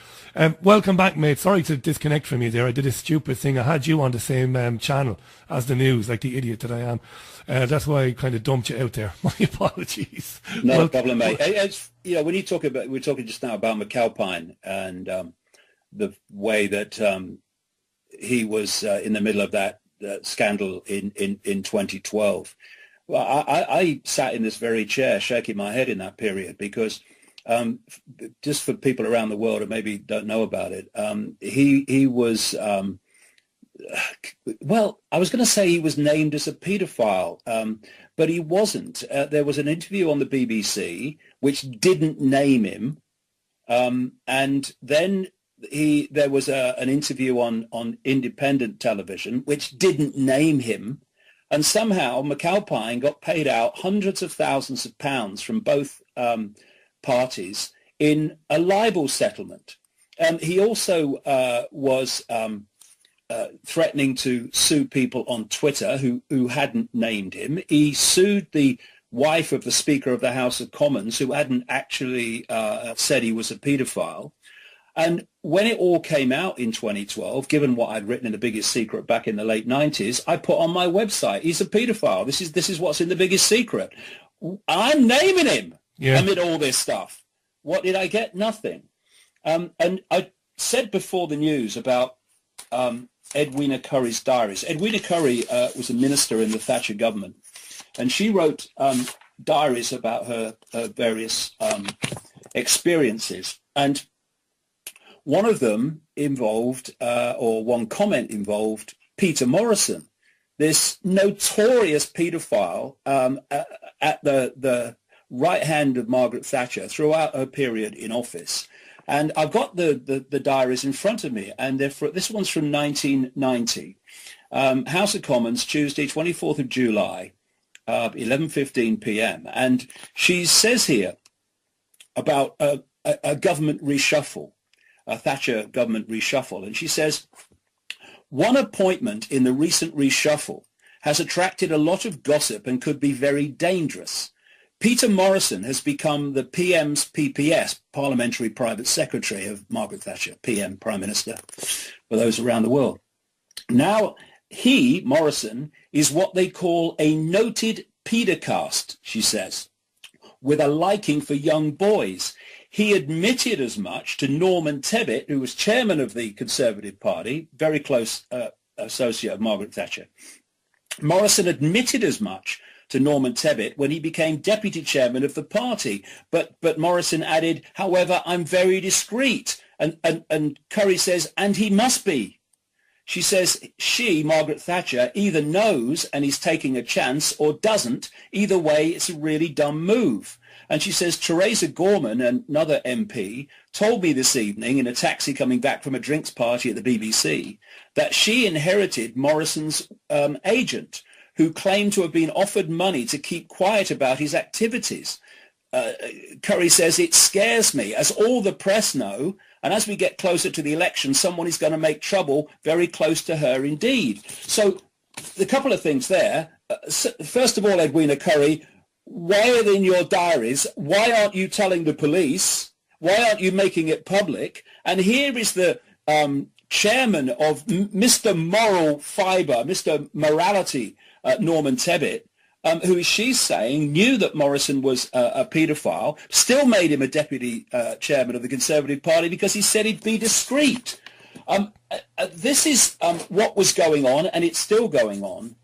[SPEAKER 2] Welcome back, mate. Sorry to disconnect from you there. I did a stupid thing. I had you on the same channel as the news, like the idiot that I am. That's why I kind of dumped you out there. My apologies.
[SPEAKER 1] No problem, mate. It's, when you talk about, we're talking just now about McAlpine and the way that he was in the middle of that scandal in 2012. Well, I sat in this very chair shaking my head in that period, because just for people around the world who maybe don't know about it, he was, well, I was going to say he was named as a paedophile, but he wasn't. There was an interview on the BBC which didn't name him, and then there was an interview on independent television which didn't name him, and somehow McAlpine got paid out hundreds of thousands of pounds from both parties in a libel settlement. He also was threatening to sue people on Twitter who hadn't named him. He sued the wife of the Speaker of the House of Commons, who hadn't actually said he was a paedophile. And when it all came out in 2012, given what I'd written in The Biggest Secret back in the late 90s, I put on my website, he's a paedophile. This is what's in The Biggest Secret. I'm naming him amid all this stuff. What did I get? Nothing. And I said before the news about Edwina Curry's diaries. Edwina Curry was a minister in the Thatcher government, and she wrote diaries about her various experiences. And one of them involved, or one comment involved, Peter Morrison, this notorious paedophile at the right hand of Margaret Thatcher throughout her period in office. And I've got the diaries in front of me, and this one's from 1990. House of Commons, Tuesday, 24th of July, 11:15 p.m. And she says here about a government reshuffle, a Thatcher government reshuffle. And she says, one appointment in the recent reshuffle has attracted a lot of gossip and could be very dangerous. Peter Morrison has become the PM's PPS, Parliamentary Private Secretary of Margaret Thatcher, PM, Prime Minister, for those around the world. Now, he, Morrison, is what they call a noted pedocast, she says, with a liking for young boys. He admitted as much to Norman Tebbit, who was chairman of the Conservative Party, very close associate of Margaret Thatcher. Morrison admitted as much to Norman Tebbit when he became deputy chairman of the party. But Morrison added, however, I'm very discreet. And Curry says, and he must be. She says she, Margaret Thatcher, either knows and is taking a chance or doesn't. Either way, it's a really dumb move. And she says, Theresa Gorman, another MP, told me this evening in a taxi coming back from a drinks party at the BBC that she inherited Morrison's agent, who claimed to have been offered money to keep quiet about his activities. Curry says, it scares me, as all the press know, and as we get closer to the election, someone is going to make trouble very close to her indeed. So a couple of things there. First of all, Edwina Curry, why are they in your diaries? Why aren't you telling the police? Why aren't you making it public? And here is the chairman of Mr. Moral Fibre, Mr. Morality, Norman Tebbit, who she's saying knew that Morrison was a paedophile, still made him a deputy chairman of the Conservative Party because he said he'd be discreet. This is what was going on, and it's still going on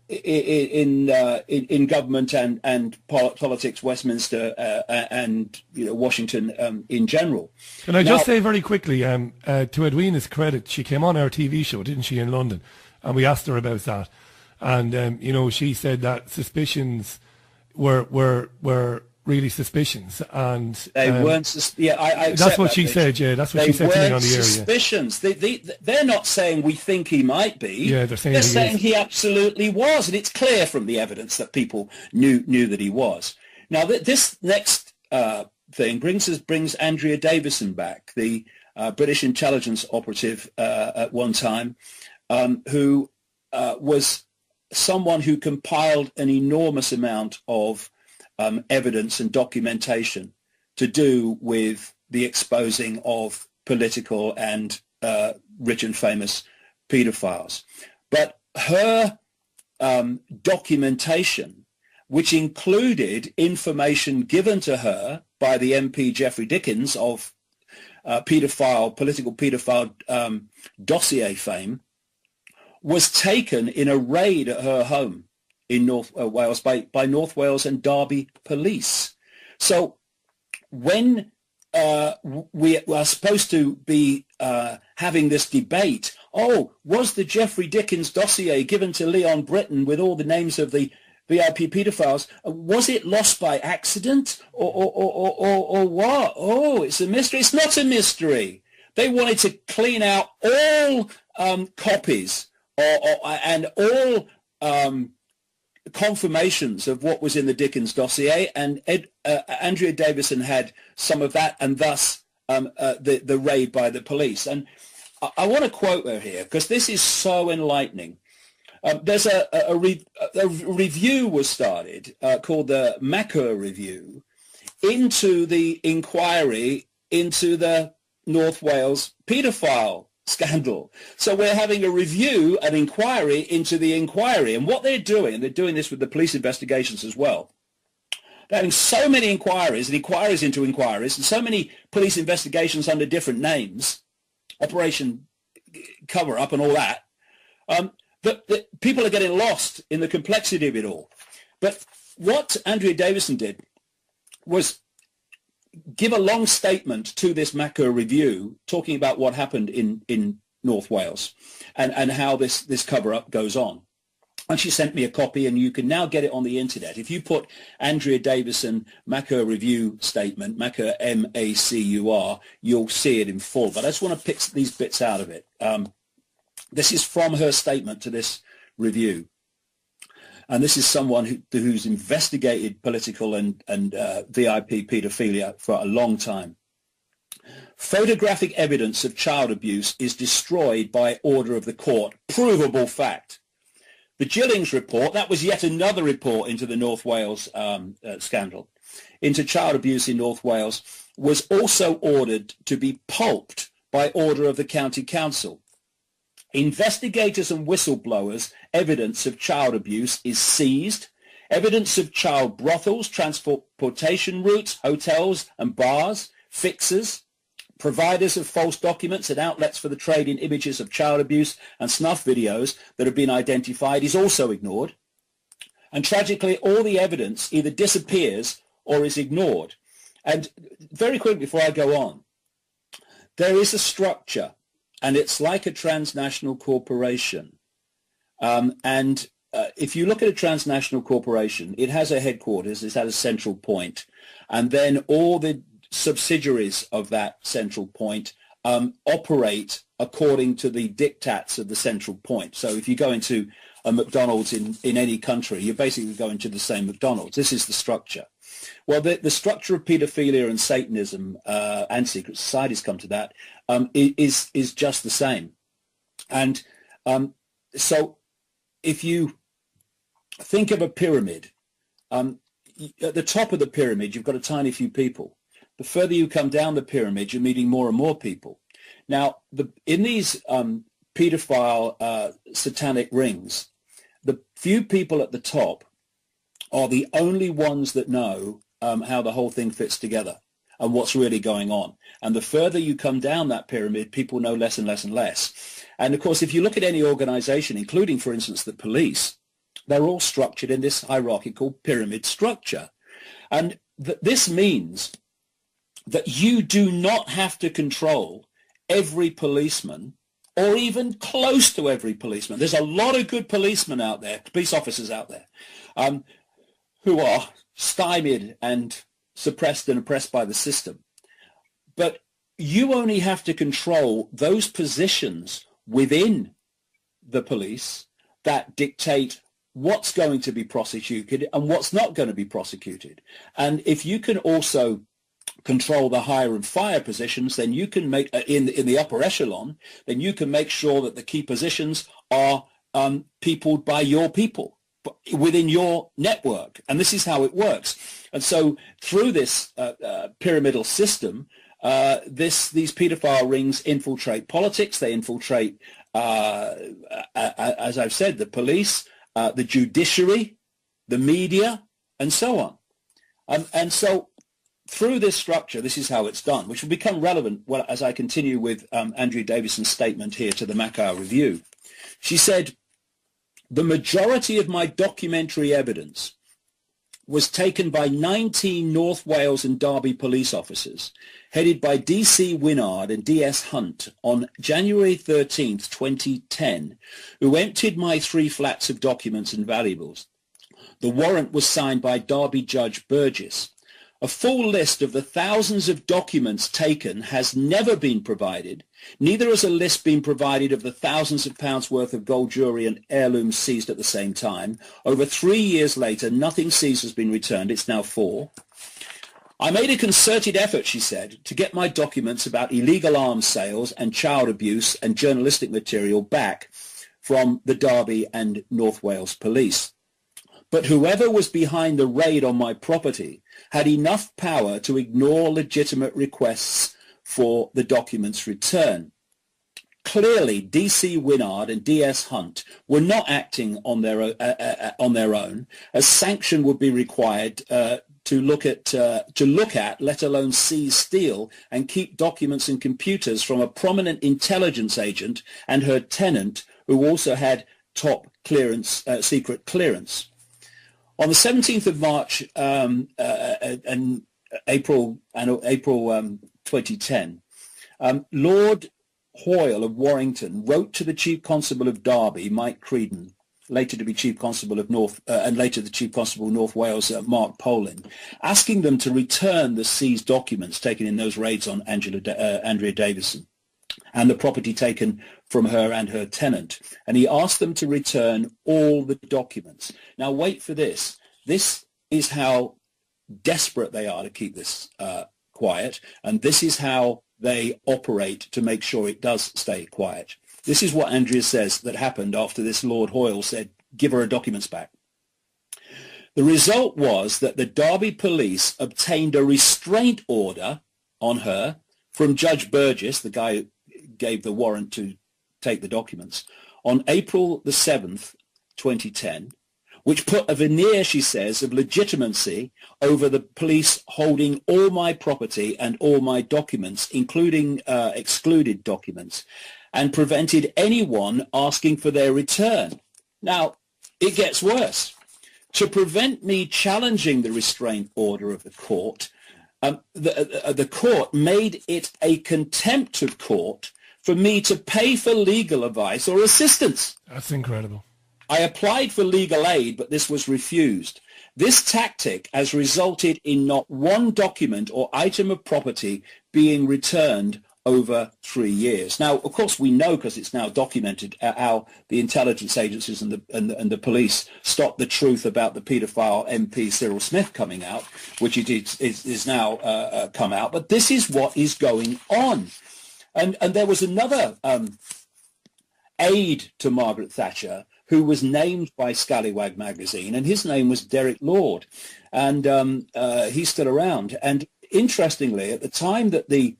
[SPEAKER 1] in government and politics, Westminster and Washington in general.
[SPEAKER 2] Can I just say very quickly, to Edwina's credit, she came on our TV show, didn't she, in London, and we asked her about that. And she said that suspicions were really suspicions, and
[SPEAKER 1] they weren't. I
[SPEAKER 2] that's what she said. Yeah, that's what she said to me on the air.
[SPEAKER 1] Suspicions. They're not saying we think he might be.
[SPEAKER 2] Yeah, they're saying
[SPEAKER 1] he absolutely was, and it's clear from the evidence that people knew that he was. Now, this next thing brings Andrea Davison back, the British intelligence operative at one time, who was someone who compiled an enormous amount of evidence and documentation to do with the exposing of political and rich and famous paedophiles. But her documentation, which included information given to her by the MP Geoffrey Dickens of political paedophile dossier fame, was taken in a raid at her home in North Wales by North Wales and Derby police. So when we are supposed to be having this debate, oh, was the Jeffrey Dickens dossier given to Leon Britton with all the names of the VIP pedophiles, was it lost by accident or what? Oh, it's a mystery. It's not a mystery. They wanted to clean out all copies and all confirmations of what was in the Dickens dossier, and Andrea Davison had some of that, and thus the raid by the police. And I want to quote her here because this is so enlightening. There's a review was started called the Macker Review into the inquiry into the North Wales paedophile scandal. So we're having a review, an inquiry into the inquiry. And what they're doing, and they're doing this with the police investigations as well, they're having so many inquiries and inquiries into inquiries and so many police investigations under different names, Operation Cover-Up and all that, that people are getting lost in the complexity of it all. But what Andrea Davison did was give a long statement to this Macker Review talking about what happened in North Wales and how this cover-up goes on. And she sent me a copy, and you can now get it on the internet. If you put Andrea Davison Macker Review statement, Macker, M-A-C-U-R, you'll see it in full. But I just want to pick these bits out of it. This is from her statement to this review. And this is someone who's investigated political and VIP paedophilia for a long time. Photographic evidence of child abuse is destroyed by order of the court. Provable fact. The Gillings report, that was yet another report into the North Wales scandal, into child abuse in North Wales, was also ordered to be pulped by order of the county council. Investigators and whistleblowers' evidence of child abuse is seized. Evidence of child brothels, transportation routes, hotels and bars, fixers, providers of false documents and outlets for the trade in images of child abuse and snuff videos that have been identified is also ignored. And tragically, all the evidence either disappears or is ignored. And very quickly before I go on, there is a structure, and it's like a transnational corporation. If you look at a transnational corporation, it has a headquarters, it has a central point, and then all the subsidiaries of that central point operate according to the diktats of the central point. So if you go into a McDonald's in any country, you're basically going to the same McDonald's. This is the structure. Well, the structure of paedophilia and Satanism and secret societies come to that is just the same. And so if you think of a pyramid, at the top of the pyramid, you've got a tiny few people. The further you come down the pyramid, you're meeting more and more people. Now, in these pedophile satanic rings, the few people at the top are the only ones that know how the whole thing fits together and what's really going on. And the further you come down that pyramid, people know less and less and less. And of course, if you look at any organization, including, for instance, the police, they're all structured in this hierarchical pyramid structure. And this means that you do not have to control every policeman or even close to every policeman. There's a lot of good policemen out there, police officers out there, who are stymied and suppressed and oppressed by the system. But you only have to control those positions within the police that dictate what's going to be prosecuted and what's not going to be prosecuted. And if you can also control the hire and fire positions, then you can make in the upper echelon, then you can make sure that the key positions are peopled by your people within your network. And this is how it works. And so through this pyramidal system, these pedophile rings infiltrate politics. They infiltrate, as I've said, the police, the judiciary, the media, and so on. And so through this structure, this is how it's done, which will become relevant as I continue with Andrea Davison's statement here to the Macker Review. She said, "The majority of my documentary evidence was taken by 19 North Wales and Derby police officers, headed by D.C. Winnard and D.S. Hunt, on January 13th, 2010, who emptied my 3 flats of documents and valuables. The warrant was signed by Derby Judge Burgess. A full list of the thousands of documents taken has never been provided. Neither has a list been provided of the thousands of pounds worth of gold jewellery and heirlooms seized at the same time. Over 3 years later, nothing seized has been returned. It's now 4. I made a concerted effort, she said, to get my documents about illegal arms sales and child abuse and journalistic material back from the Derby and North Wales police. But whoever was behind the raid on my property had enough power to ignore legitimate requests for the documents' return. Clearly, D.C. Winnard and D.S. Hunt were not acting on their own. A sanction would be required to look at, let alone seize, steal, and keep documents and computers from a prominent intelligence agent and her tenant, who also had top clearance, secret clearance. On the 17th of March and April 2010, Lord Hoyle of Warrington wrote to the Chief Constable of Derby, Mike Creedon, later to be Chief Constable of and later the Chief Constable of North Wales, Mark Polin, asking them to return the seized documents taken in those raids on Andrea Davison and the property taken from her and her tenant. And he asked them to return all the documents. Now, wait for this. This is how desperate they are to keep this quiet, and this is how they operate to make sure it does stay quiet. This is what Andrea says that happened after this Lord Hoyle said, give her her documents back. The result was that the Derby police obtained a restraint order on her from Judge Burgess, the guy who gave the warrant to take the documents, on April the 7th, 2010, which put a veneer, she says, of legitimacy over the police holding all my property and all my documents, including excluded documents, and prevented anyone asking for their return. Now, it gets worse. To prevent me challenging the restraint order of the court, the court made it a contempt of court for me to pay for legal advice or assistance.
[SPEAKER 2] That's incredible.
[SPEAKER 1] I applied for legal aid, but this was refused. This tactic has resulted in not one document or item of property being returned over 3 years. Now, of course, we know, because it's now documented, how the intelligence agencies and the police stopped the truth about the paedophile MP Cyril Smith coming out, which it is now come out. But this is what is going on. And there was another aide to Margaret Thatcher who was named by Scallywag magazine, and his name was Derek Lord, and he's still around. And interestingly, at the time that the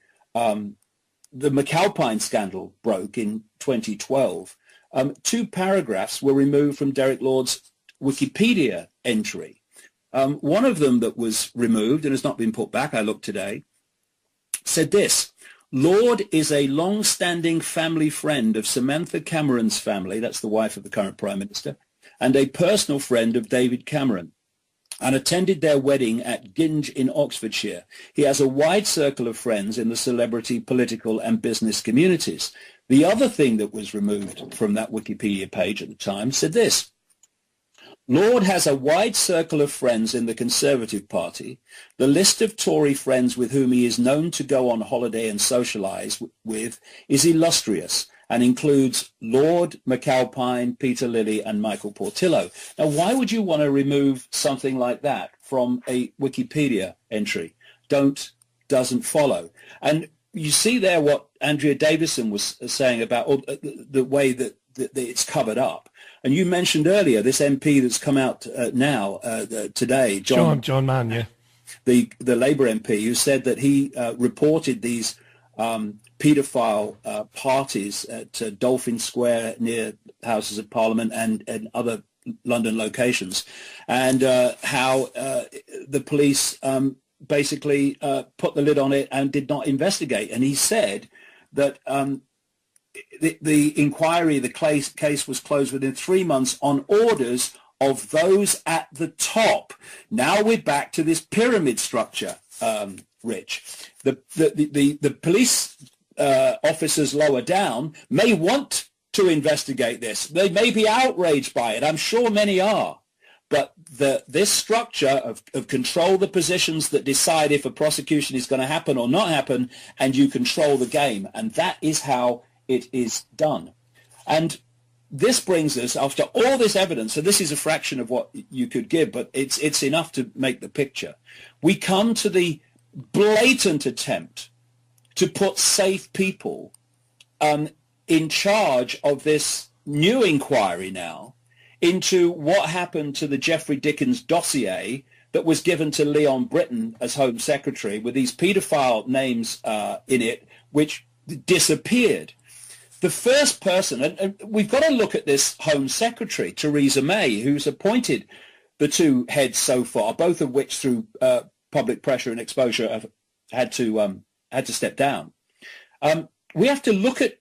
[SPEAKER 1] McAlpine scandal broke in 2012, 2 paragraphs were removed from Derek Lord's Wikipedia entry. One of them that was removed and has not been put back, I looked today, said this: Lord is a long-standing family friend of Samantha Cameron's family, that's the wife of the current Prime Minister, and a personal friend of David Cameron, and attended their wedding at Ginge in Oxfordshire. He has a wide circle of friends in the celebrity, political and business communities. The other thing that was removed from that Wikipedia page at the time said this: Lord has a wide circle of friends in the Conservative Party. The list of Tory friends with whom he is known to go on holiday and socialise with is illustrious and includes Lord, McAlpine, Peter Lilly and Michael Portillo. Now, why would you want to remove something like that from a Wikipedia entry? Doesn't follow. And you see there what Andrea Davison was saying about the way that it's covered up. And you mentioned earlier this MP that's come out now today,
[SPEAKER 2] John Mann, yeah,
[SPEAKER 1] the Labour MP, who said that he reported these paedophile parties at Dolphin Square near Houses of Parliament and other London locations, and how the police basically put the lid on it and did not investigate. And he said that the inquiry, the case was closed within 3 months on orders of those at the top. Now we're back to this pyramid structure, Rich. The police officers lower down may want to investigate this. They may be outraged by it. I'm sure many are. But this structure of control the positions that decide if a prosecution is going to happen or not happen, and you control the game. And that is how it is done. And this brings us, after all this evidence, so this is a fraction of what you could give, but it's enough to make the picture. We come to the blatant attempt to put safe people in charge of this new inquiry now into what happened to the Jeffrey Dickens dossier that was given to Leon Britton as Home Secretary with these paedophile names in it, which disappeared. The first person, and we've got to look at this Home Secretary, Theresa May, who's appointed the two heads so far, both of which through public pressure and exposure have had to step down. We have to look at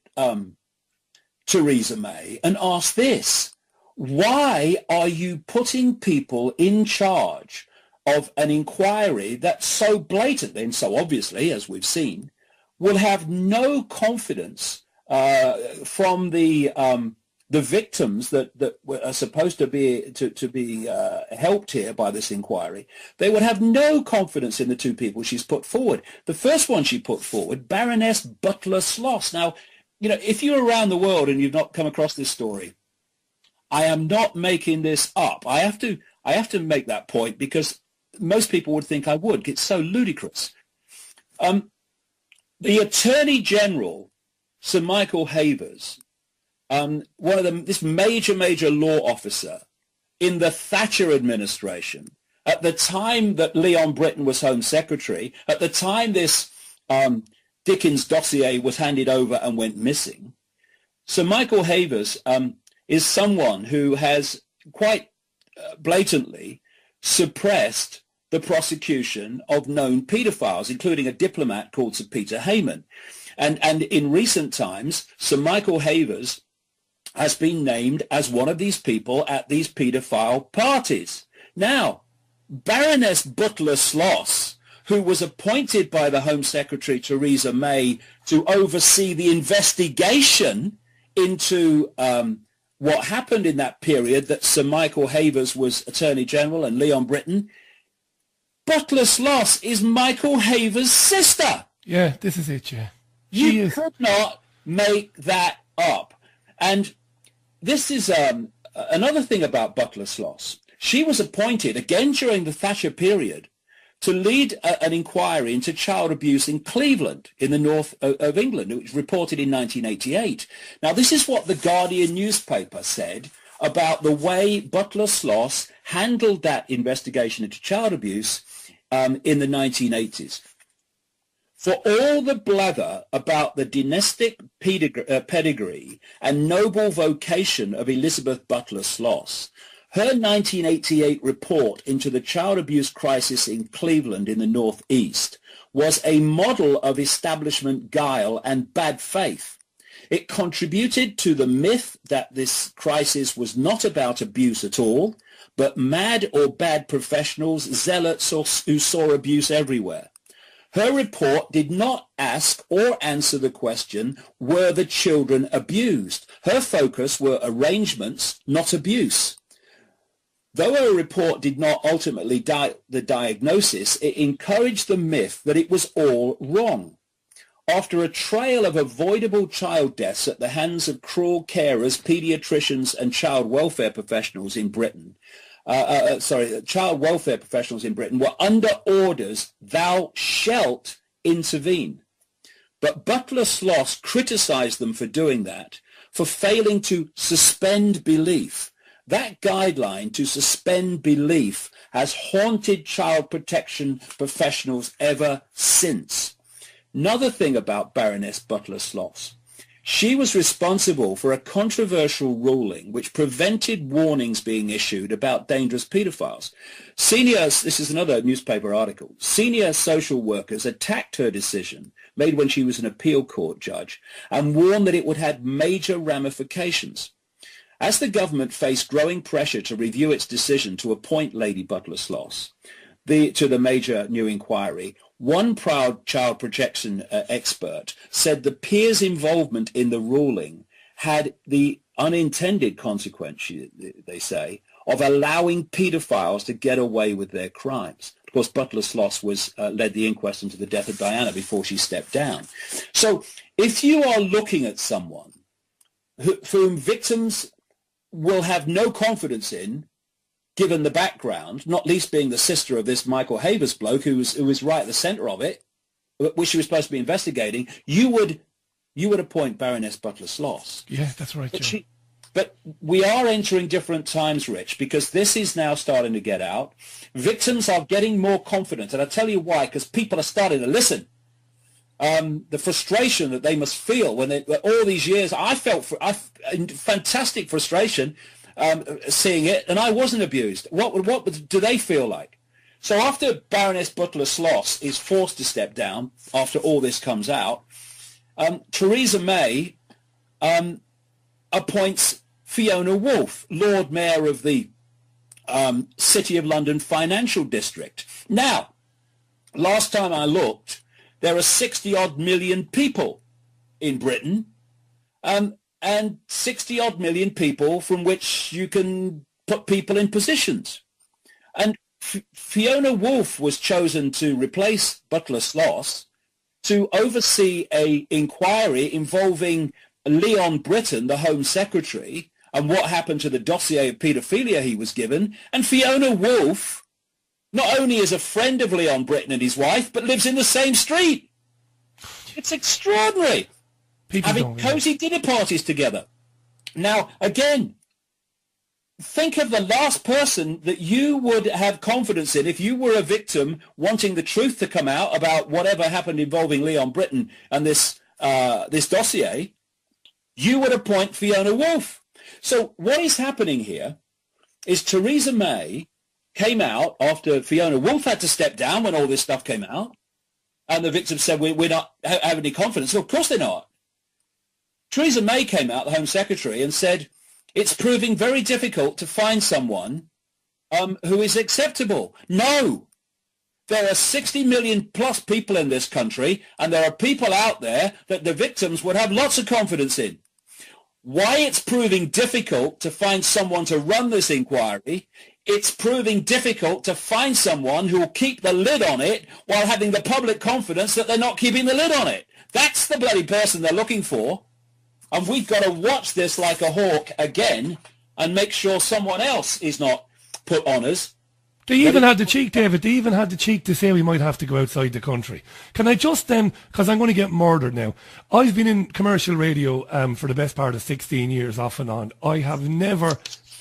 [SPEAKER 1] Theresa May and ask this: why are you putting people in charge of an inquiry that so blatantly and so obviously, as we've seen, will have no confidence from the victims that are supposed to be helped here by this inquiry? They would have no confidence in the two people she's put forward. The first one she put forward, Baroness Butler-Sloss. Now, you know, if you're around the world and you've not come across this story, I am not making this up. I have to make that point because most people would think I would. It's so ludicrous. The Attorney General, Sir Michael Havers, this major law officer in the Thatcher administration, at the time that Leon Britton was Home Secretary, at the time this Dickens dossier was handed over and went missing, Sir Michael Havers is someone who has quite blatantly suppressed the prosecution of known paedophiles, including a diplomat called Sir Peter Heyman. And in recent times, Sir Michael Havers has been named as one of these people at these paedophile parties. Now, Baroness Butler-Sloss, who was appointed by the Home Secretary Theresa May to oversee the investigation into what happened in that period that Sir Michael Havers was Attorney General and Leon Britton, Butler-Sloss is Michael Havers' sister.
[SPEAKER 2] Yeah, this is it, yeah.
[SPEAKER 1] You could not make that up. And this is another thing about Butler-Sloss. She was appointed, again during the Thatcher period, to lead an inquiry into child abuse in Cleveland, in the north of England, which was reported in 1988. Now, this is what the Guardian newspaper said about the way Butler-Sloss handled that investigation into child abuse in the 1980s. For all the blather about the dynastic pedigree and noble vocation of Elizabeth Butler-Sloss, her 1988 report into the child abuse crisis in Cleveland in the Northeast was a model of establishment guile and bad faith. It contributed to the myth that this crisis was not about abuse at all, but mad or bad professionals, zealots who saw abuse everywhere. Her report did not ask or answer the question, were the children abused? Her focus were arrangements, not abuse. Though her report did not ultimately the diagnosis, it encouraged the myth that it was all wrong. After a trail of avoidable child deaths at the hands of cruel carers, paediatricians and child welfare professionals in Britain, child welfare professionals in Britain were under orders, thou shalt intervene. But Butler-Sloss criticised them for doing that, for failing to suspend belief. That guideline to suspend belief has haunted child protection professionals ever since. Another thing about Baroness Butler-Sloss, she was responsible for a controversial ruling which prevented warnings being issued about dangerous paedophiles. This is another newspaper article, senior social workers attacked her decision, made when she was an appeal court judge, and warned that it would have major ramifications. As the government faced growing pressure to review its decision to appoint Lady Butler-Sloss to the major new inquiry, one proud child protection expert said the peers' involvement in the ruling had the unintended consequence, they say, of allowing paedophiles to get away with their crimes. Of course, Butler-Sloss led the inquest into the death of Diana before she stepped down. So if you are looking at someone whom victims will have no confidence in, given the background, not least being the sister of this Michael Havers bloke who was right at the centre of it, which she was supposed to be investigating, you would appoint Baroness Butler-Sloss.
[SPEAKER 2] Yeah, that's right, Joe.
[SPEAKER 1] But we are entering different times, Rich, because this is now starting to get out. Victims are getting more confident, and I'll tell you why, because people are starting to listen. The frustration that they must feel when all these years, I felt fantastic frustration seeing it, and I wasn't abused. What do they feel like? So after Baroness Butler-Sloss is forced to step down, after all this comes out, Theresa May appoints Fiona Woolf, Lord Mayor of the City of London Financial District. Now, last time I looked, there are 60-odd million people in Britain, and 60-odd million people from which you can put people in positions. And Fiona Woolf was chosen to replace Butler-Sloss to oversee an inquiry involving Leon Britton, the Home Secretary, and what happened to the dossier of paedophilia he was given. And Fiona Woolf not only is a friend of Leon Britton and his wife, but lives in the same street. It's extraordinary.
[SPEAKER 2] People
[SPEAKER 1] having cosy dinner parties together. Now, again, think of the last person that you would have confidence in if you were a victim wanting the truth to come out about whatever happened involving Leon Britton and this dossier. You would appoint Fiona Woolf. So what is happening here is Theresa May came out after Fiona Woolf had to step down when all this stuff came out, and the victims said, we're not having any confidence. Well, of course they're not. Theresa May came out, the Home Secretary, and said, it's proving very difficult to find someone who is acceptable. No. There are 60 million plus people in this country, and there are people out there that the victims would have lots of confidence in. Why it's proving difficult to find someone to run this inquiry, it's proving difficult to find someone who will keep the lid on it while having the public confidence that they're not keeping the lid on it. That's the bloody person they're looking for. And we've got to watch this like a hawk again and make sure someone else is not put on us.
[SPEAKER 2] They even had the cheek, David, they even had the cheek to say we might have to go outside the country. Can I just, because I'm going to get murdered now. I've been in commercial radio for the best part of 16 years, off and on. I have never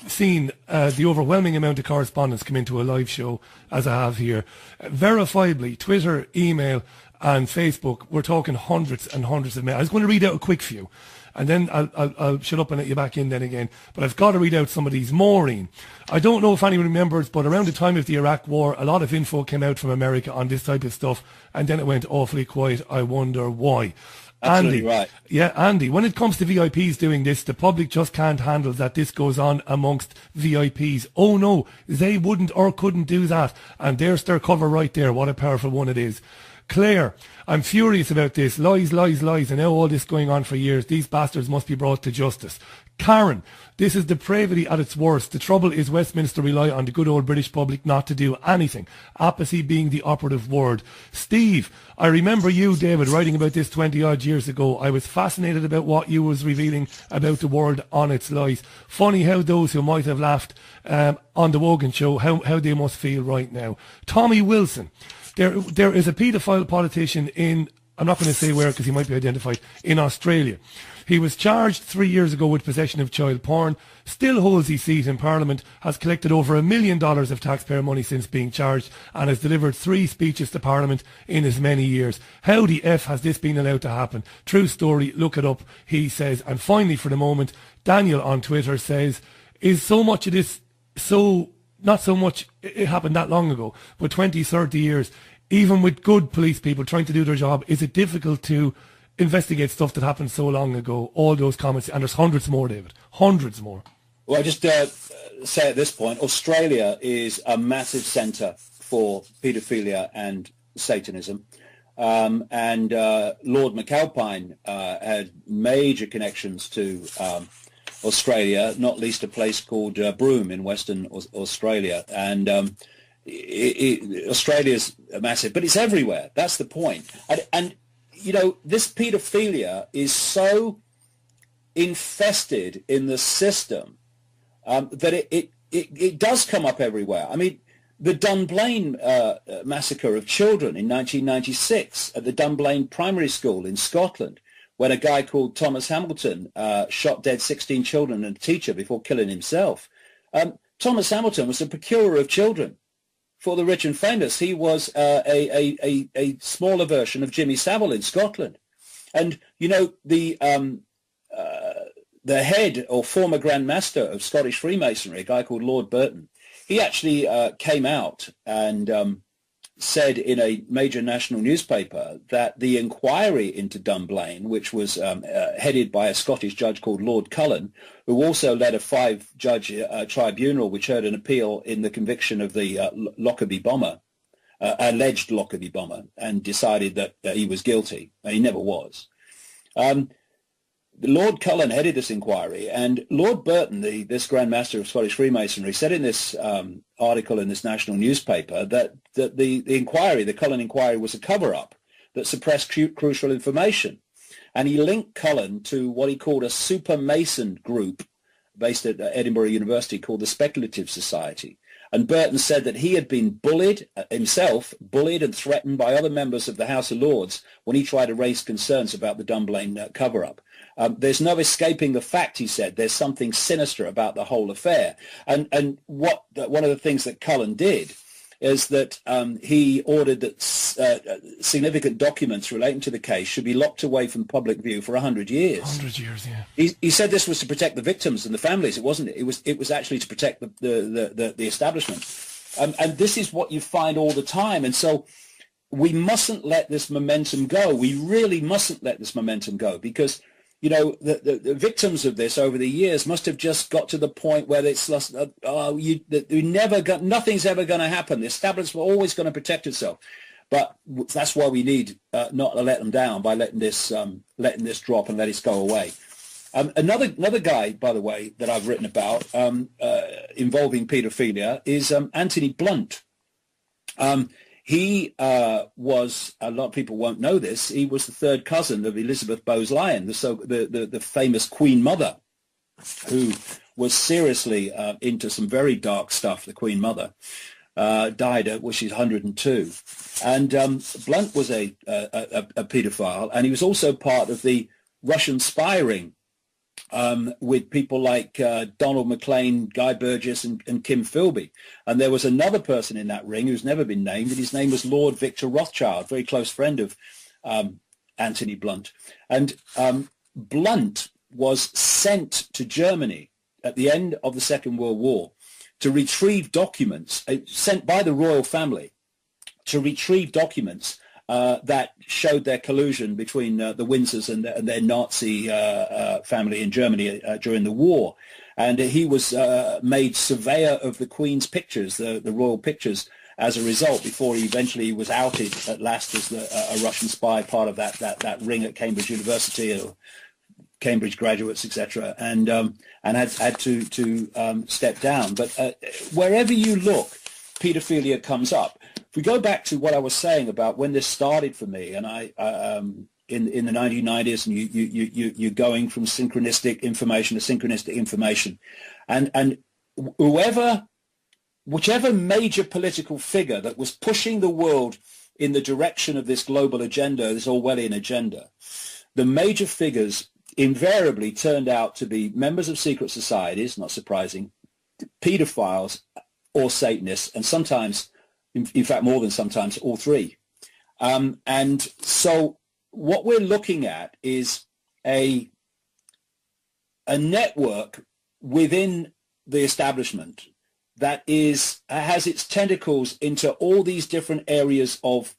[SPEAKER 2] seen the overwhelming amount of correspondence come into a live show as I have here. Verifiably, Twitter, email and Facebook, we're talking hundreds and hundreds of mail. I was going to read out a quick few, and then I'll shut up and let you back in then again. But I've got to read out some of these. Maureen, I don't know if anyone remembers, but around the time of the Iraq War, a lot of info came out from America on this type of stuff, and then it went awfully quiet. I wonder why.
[SPEAKER 1] Absolutely
[SPEAKER 2] Andy,
[SPEAKER 1] right.
[SPEAKER 2] Yeah, Andy, when it comes to VIPs doing this, the public just can't handle that this goes on amongst VIPs. Oh no, they wouldn't or couldn't do that. And there's their cover right there. What a powerful one it is. Claire, I'm furious about this. Lies, lies, lies. And now all this going on for years. These bastards must be brought to justice. Karen, this is depravity at its worst. The trouble is Westminster rely on the good old British public not to do anything. Apathy being the operative word. Steve, I remember you, David, writing about this 20-odd years ago. I was fascinated about what you was revealing about the world on its lies. Funny how those who might have laughed on the Wogan show, how they must feel right now. Tommy Wilson, there is a paedophile politician in, I'm not going to say where because he might be identified, in Australia. He was charged 3 years ago with possession of child porn, still holds his seat in Parliament, has collected over $1 million of taxpayer money since being charged, and has delivered 3 speeches to Parliament in as many years. How the F has this been allowed to happen? True story, look it up, he says. And finally, for the moment, Daniel on Twitter says, is so much of this so, not so much it happened that long ago, but 20, 30 years, even with good police people trying to do their job, is it difficult to investigate stuff that happened so long ago? All those comments, and there's hundreds more, David, hundreds more.
[SPEAKER 1] Well, I just say at this point, Australia is a massive centre for paedophilia and Satanism. And Lord McAlpine had major connections to Australia, not least a place called Broome in Western Australia. And Australia's massive, but it's everywhere. That's the point. And you know, this paedophilia is so infested in the system that it does come up everywhere. I mean, the Dunblane massacre of children in 1996 at the Dunblane Primary School in Scotland, when a guy called Thomas Hamilton shot dead 16 children and a teacher before killing himself. Thomas Hamilton was a procurer of children for the rich and famous. He was a smaller version of Jimmy Savile in Scotland. And, you know, the head or former Grand Master of Scottish Freemasonry, a guy called Lord Burton, he actually came out and said in a major national newspaper that the inquiry into Dunblane, which was headed by a Scottish judge called Lord Cullen, who also led a 5-judge tribunal which heard an appeal in the conviction of the Lockerbie bomber, alleged Lockerbie bomber, and decided that he was guilty. He never was. Lord Cullen headed this inquiry, and Lord Burton, this Grand Master of Scottish Freemasonry, said in this article in this national newspaper that the inquiry, the Cullen inquiry, was a cover-up that suppressed crucial information. And he linked Cullen to what he called a super Mason group based at Edinburgh University called the Speculative Society. And Burton said that he had been bullied and threatened by other members of the House of Lords when he tried to raise concerns about the Dunblane cover-up. There's no escaping the fact, he said. There's something sinister about the whole affair. And one of the things that Cullen did is that he ordered that significant documents relating to the case should be locked away from public view for 100 years.
[SPEAKER 2] 100 years, yeah.
[SPEAKER 1] He said this was to protect the victims and the families. It wasn't. It was actually to protect the establishment. And this is what you find all the time. And so we mustn't let this momentum go. We really mustn't let this momentum go, because you know, the victims of this over the years must have just got to the point where it's nothing's ever going to happen. The establishment's always going to protect itself. But that's why we need not to let them down by letting this drop and let it go away. Another guy, by the way, that I've written about involving paedophilia is Anthony Blunt. He was, a lot of people won't know this, he was the third cousin of Elizabeth Bowes-Lyon, the famous Queen Mother, who was seriously into some very dark stuff, the Queen Mother. Died at, she's 102. And Blunt was a paedophile, and he was also part of the Russian spy ring with people like Donald MacLean, Guy Burgess, and Kim Philby. And there was another person in that ring who's never been named, and his name was Lord Victor Rothschild, very close friend of Anthony Blunt. And Blunt was sent to Germany at the end of the Second World War to retrieve documents, sent by the royal family to retrieve documents that showed their collusion between the Windsors and their Nazi family in Germany during the war. And he was made surveyor of the Queen's pictures, the royal pictures, as a result, before he eventually was outed at last as a Russian spy, part of that ring at Cambridge University, or Cambridge graduates, etc., and had to step down. But wherever you look, paedophilia comes up. If we go back to what I was saying about when this started for me, and I in the 1990s, and you're going from synchronistic information to synchronistic information, and whichever major political figure that was pushing the world in the direction of this global agenda, this Orwellian agenda, the major figures invariably turned out to be members of secret societies, not surprising, pedophiles or Satanists, and sometimes, in fact more than sometimes, all three. And so what we're looking at is a network within the establishment that has its tentacles into all these different areas of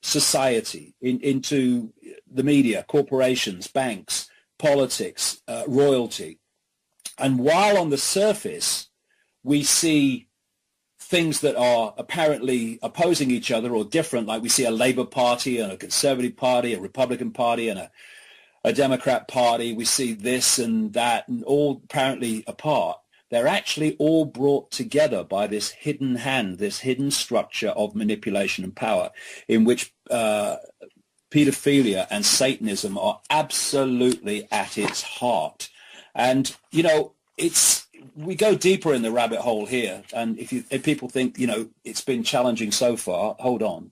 [SPEAKER 1] society, into the media, corporations, banks, politics, royalty, And while on the surface we see things that are apparently opposing each other or different, like we see a Labour Party and a Conservative Party, a Republican Party and a Democrat Party, we see this and that, and all apparently apart, they're actually all brought together by this hidden hand, this hidden structure of manipulation and power, in which pedophilia and Satanism are absolutely at its heart. And, you know, we go deeper in the rabbit hole here. And if people think, you know, it's been challenging so far, hold on.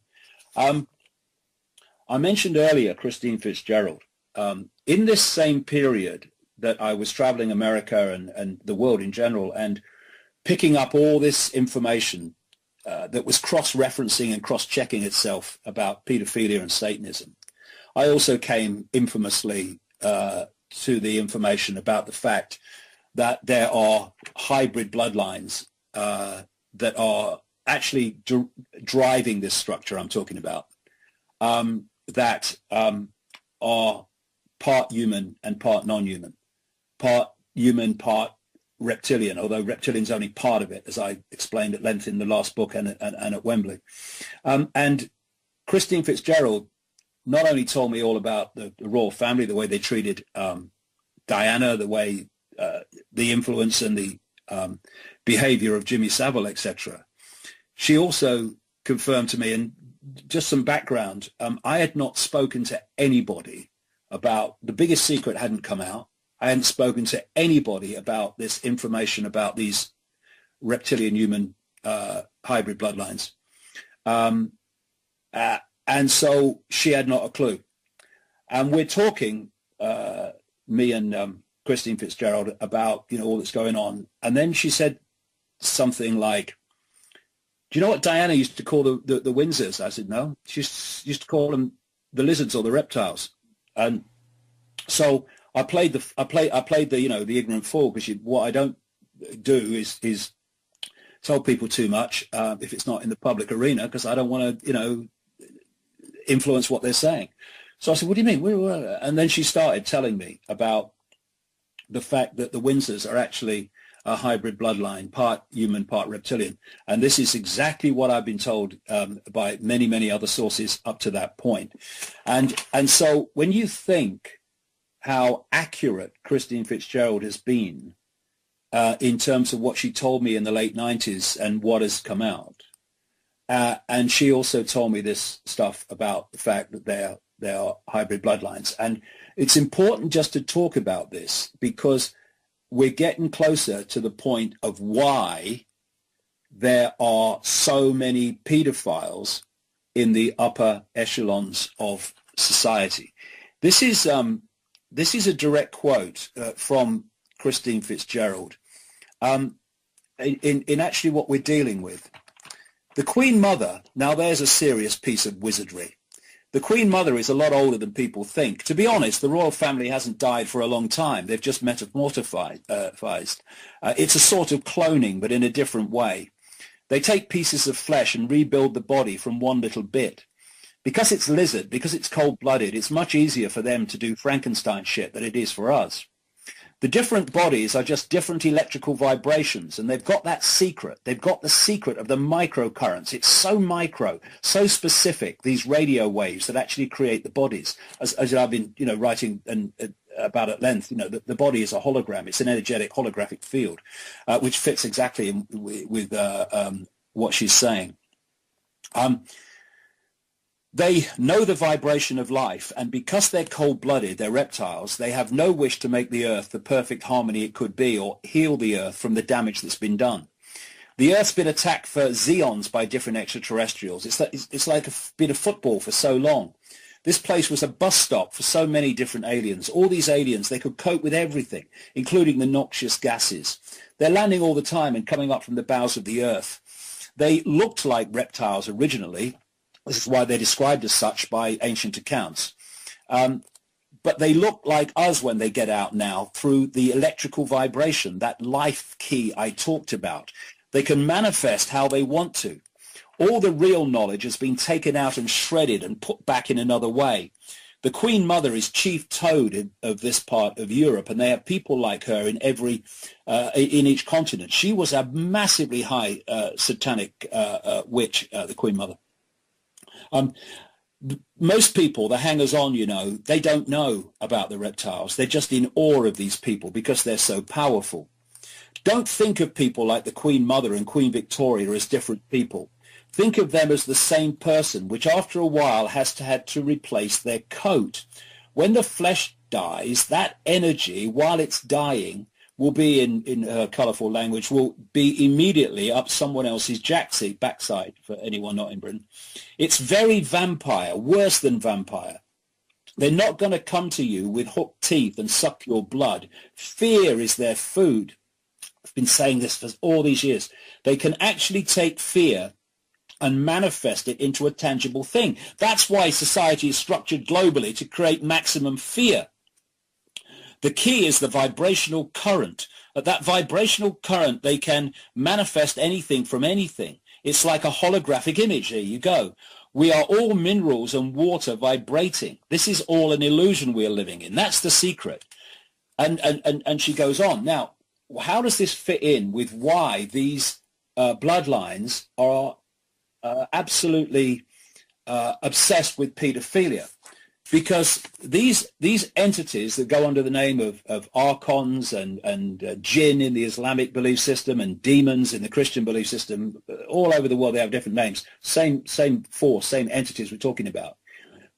[SPEAKER 1] I mentioned earlier Christine Fitzgerald. In this same period that I was traveling America and the world in general and picking up all this information that was cross-referencing and cross-checking itself about pedophilia and Satanism, I also came infamously to the information about the fact that there are hybrid bloodlines that are actually driving this structure I'm talking about, that are part human and part non-human, part human, part reptilian, although reptilian's only part of it, as I explained at length in the last book and at Wembley. And Christine Fitzgerald not only told me all about the royal family, the way they treated Diana, the way the influence and the behavior of Jimmy Savile, etc. She also confirmed to me, and just some background, I had not spoken to anybody about, the biggest secret hadn't come out. I hadn't spoken to anybody about this information about these reptilian human hybrid bloodlines. And so she had not a clue. And we're talking, me and Christine Fitzgerald, about, you know, all that's going on. And then she said something like, do you know what Diana used to call the Windsors? I said, no. She used to call them the lizards or the reptiles. And so I played the you know, the ignorant fool, because what I don't do is tell people too much if it's not in the public arena, because I don't want to, you know, influence what they're saying. So I said, what do you mean? And then she started telling me about the fact that the Windsors are actually a hybrid bloodline, part human, part reptilian. And this is exactly what I've been told by many, many other sources up to that point. And so when you think how accurate Christine Fitzgerald has been in terms of what she told me in the late 90s and what has come out, and she also told me this stuff about the fact that they are hybrid bloodlines. And it's important just to talk about this, because we're getting closer to the point of why there are so many pedophiles in the upper echelons of society. This is a direct quote from Christine Fitzgerald in actually what we're dealing with. The Queen Mother, now there's a serious piece of wizardry. The Queen Mother is a lot older than people think. To be honest, the royal family hasn't died for a long time. They've just metamorphosed. It's a sort of cloning, but in a different way. They take pieces of flesh and rebuild the body from one little bit. Because it's lizard, because it's cold-blooded, it's much easier for them to do Frankenstein shit than it is for us. The different bodies are just different electrical vibrations, and they've got that secret. They've got the secret of the microcurrents. It's so micro, so specific, these radio waves that actually create the bodies. As I've been, you know, writing about at length, you know, the body is a hologram. It's an energetic holographic field, which fits exactly with what she's saying. They know the vibration of life, and because they're cold-blooded, they're reptiles, they have no wish to make the earth the perfect harmony it could be, or heal the earth from the damage that's been done. The earth's been attacked for Xeons by different extraterrestrials. It's like been a football for so long. This place was a bus stop for so many different aliens. All these aliens, they could cope with everything, including the noxious gases. They're landing all the time and coming up from the bowels of the earth. They looked like reptiles originally. This is why they're described as such by ancient accounts. But they look like us when they get out now through the electrical vibration, that life key I talked about. They can manifest how they want to. All the real knowledge has been taken out and shredded and put back in another way. The Queen Mother is chief toad of this part of Europe, and they have people like her in in each continent. She was a massively high satanic witch, the Queen Mother. Most people, the hangers-on, they don't know about the reptiles. They're just in awe of these people because they're so powerful. Don't think of people like the Queen Mother and Queen Victoria as different people. Think of them as the same person, which after a while had to replace their coat. When the flesh dies, that energy, while it's dying, will be, in her colourful language, will be immediately up someone else's backside, for anyone not in Britain. It's very vampire, worse than vampire. They're not going to come to you with hooked teeth and suck your blood. Fear is their food. I've been saying this for all these years. They can actually take fear and manifest it into a tangible thing. That's why society is structured globally, to create maximum fear. The key is the vibrational current. At that vibrational current, they can manifest anything from anything. It's like a holographic image. There you go. We are all minerals and water vibrating. This is all an illusion we are living in. That's the secret. And she goes on. Now, how does this fit in with why these bloodlines are absolutely obsessed with paedophilia? Because these entities that go under the name of archons and jinn in the Islamic belief system and demons in the Christian belief system, all over the world they have different names, same force, same entities we're talking about.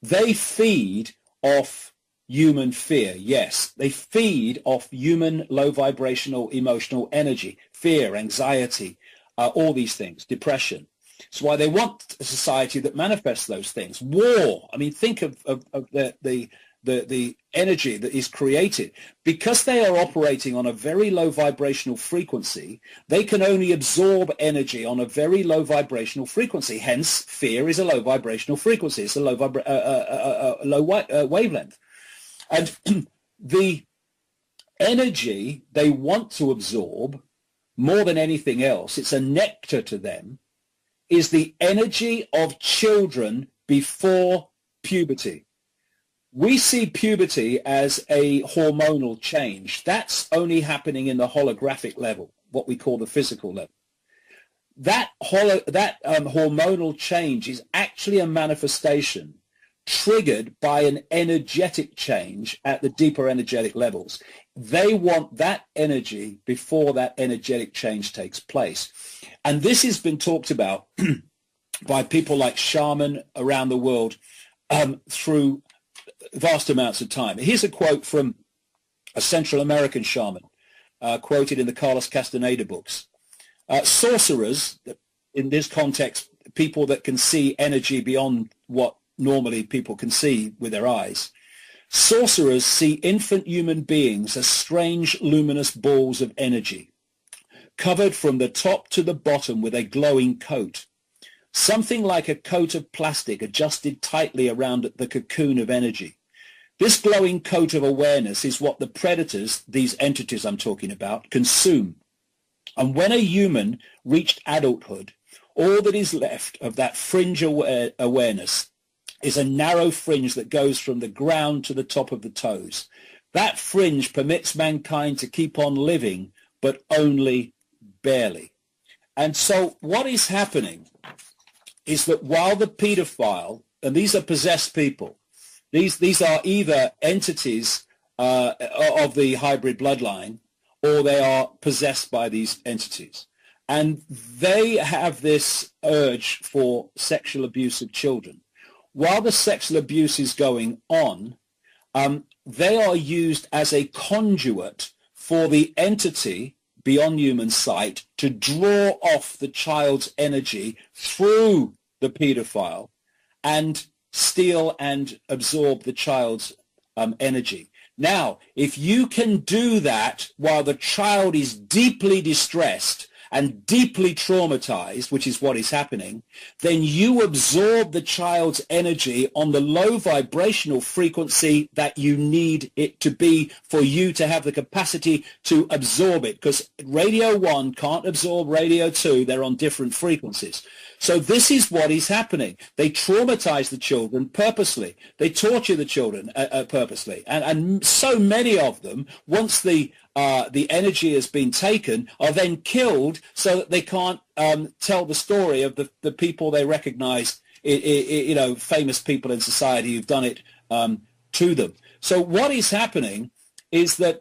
[SPEAKER 1] They feed off human fear, yes. They feed off human low vibrational emotional energy, fear, anxiety, all these things, depression. It's why they want a society that manifests those things. War. I mean, think of the energy that is created. Because they are operating on a very low vibrational frequency, they can only absorb energy on a very low vibrational frequency. Hence, fear is a low vibrational frequency. It's a low wavelength. And the energy they want to absorb more than anything else, it's a nectar to them, is the energy of children before puberty. We see puberty as a hormonal change. That's only happening in the holographic level, what we call the physical level. That hormonal change is actually a manifestation triggered by an energetic change at the deeper energetic levels. They want that energy before that energetic change takes place. And this has been talked about by people like shaman around the world through vast amounts of time. Here's a quote from a Central American shaman, quoted in the Carlos Castaneda books. Sorcerers, in this context, people that can see energy beyond what normally people can see with their eyes. Sorcerers see infant human beings as strange luminous balls of energy, covered from the top to the bottom with a glowing coat, something like a coat of plastic adjusted tightly around the cocoon of energy. This glowing coat of awareness is what the predators, these entities I'm talking about, consume. And when a human reached adulthood, all that is left of that fringe awareness is a narrow fringe that goes from the ground to the top of the toes. That fringe permits mankind to keep on living, but only barely. And so what is happening is that while the pedophile, and these are possessed people, these are either entities of the hybrid bloodline, or they are possessed by these entities. And they have this urge for sexual abuse of children. While the sexual abuse is going on, they are used as a conduit for the entity beyond human sight to draw off the child's energy through the pedophile and steal and absorb the child's energy. Now, if you can do that while the child is deeply distressed and deeply traumatized, which is what is happening, then you absorb the child's energy on the low vibrational frequency that you need it to be for you to have the capacity to absorb it, because radio 1 can't absorb radio 2. They're on different frequencies. So this is what is happening. They traumatize the children purposely. They torture the children purposely. And so many of them, once the energy has been taken, are then killed so that they can't tell the story of the people they recognize, famous people in society who've done it to them. So what is happening is that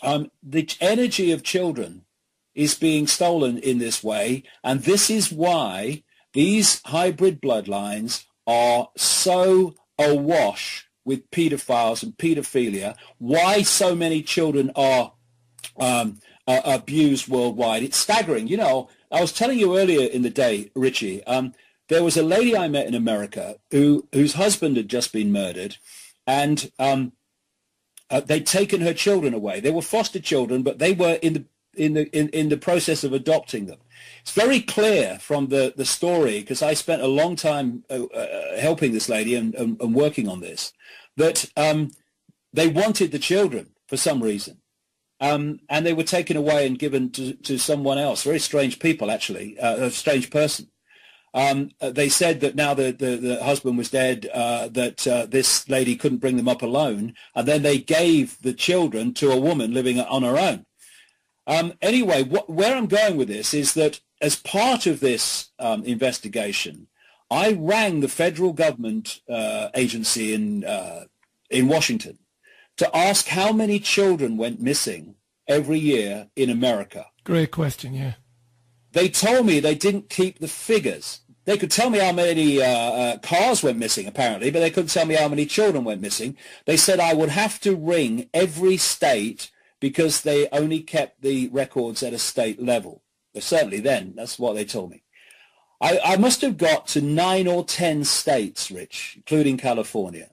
[SPEAKER 1] the energy of children is being stolen in this way, and this is why these hybrid bloodlines are so awash with pedophiles and pedophilia, why so many children are abused worldwide. It's staggering. You know, I was telling you earlier in the day, Richie, there was a lady I met in America whose husband had just been murdered, and they'd taken her children away. They were foster children, but they were in the process of adopting them. It's very clear from the story, because I spent a long time helping this lady and working on this, that they wanted the children for some reason, and they were taken away and given to someone else. Very strange people, actually, a strange person. They said that now the husband was dead, that this lady couldn't bring them up alone, and then they gave the children to a woman living on her own. Anyway, where I'm going with this is that as part of this investigation, I rang the federal government agency in Washington to ask how many children went missing every year in America.
[SPEAKER 2] Great question, yeah.
[SPEAKER 1] They told me they didn't keep the figures. They could tell me how many cars went missing, apparently, but they couldn't tell me how many children went missing. They said I would have to ring every state because they only kept the records at a state level. But certainly then, that's what they told me. I must have got to 9 or 10 states, Rich, including California,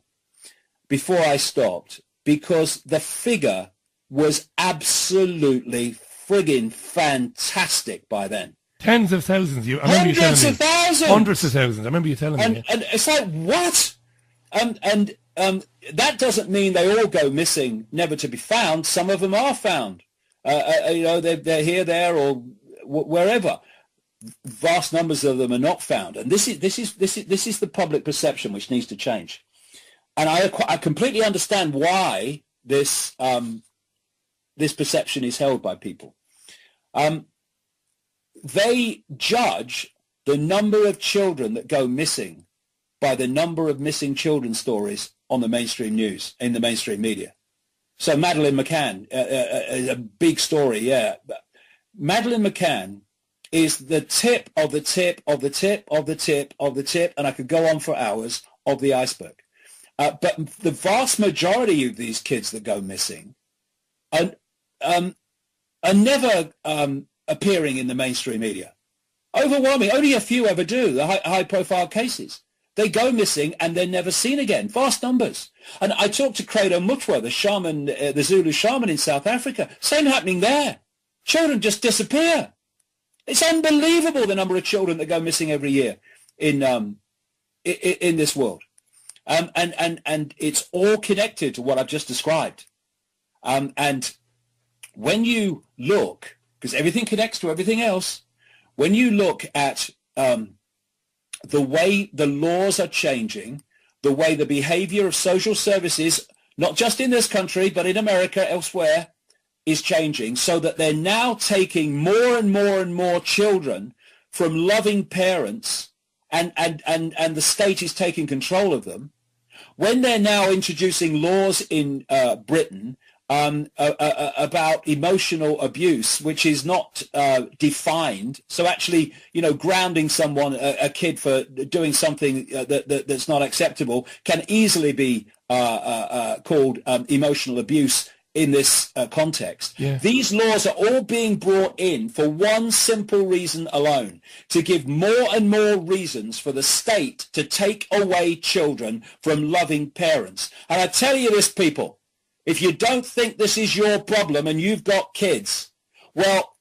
[SPEAKER 1] before I stopped, because the figure was absolutely friggin' fantastic by then.
[SPEAKER 2] Tens of thousands. I remember you telling me.
[SPEAKER 1] Hundreds of thousands.
[SPEAKER 2] Hundreds of thousands. I remember you telling me.
[SPEAKER 1] And it's like, what? And that doesn't mean they all go missing, never to be found. Some of them are found. They're here, there, or wherever. Vast numbers of them are not found, and this is the public perception which needs to change. And I completely understand why this perception is held by people. They judge the number of children that go missing by the number of missing children stories on the mainstream news, in the mainstream media. So Madeleine McCann is a big story, yeah. Madeleine McCann is the tip of the tip of the tip of the tip of the tip, and I could go on for hours, of the iceberg. But the vast majority of these kids that go missing are never appearing in the mainstream media. Overwhelming. Only a few ever do, the high-profile cases. They go missing and they're never seen again. Vast numbers. And I talked to Credo Mutwa, the shaman, the Zulu shaman in South Africa. Same happening there. Children just disappear. It's unbelievable the number of children that go missing every year in this world. And it's all connected to what I've just described. And when you look, because everything connects to everything else, when you look at the way the laws are changing, the way the behavior of social services, not just in this country, but in America, elsewhere, is changing, so that they're now taking more and more and more children from loving parents, and the state is taking control of them. When they're now introducing laws in Britain about emotional abuse, which is not defined, so actually, grounding someone, a kid, for doing something that's not acceptable can easily be called emotional abuse in this context. Yeah. These laws are all being brought in for one simple reason alone: to give more and more reasons for the state to take away children from loving parents. And I tell you this, people, if you don't think this is your problem and you've got kids, well,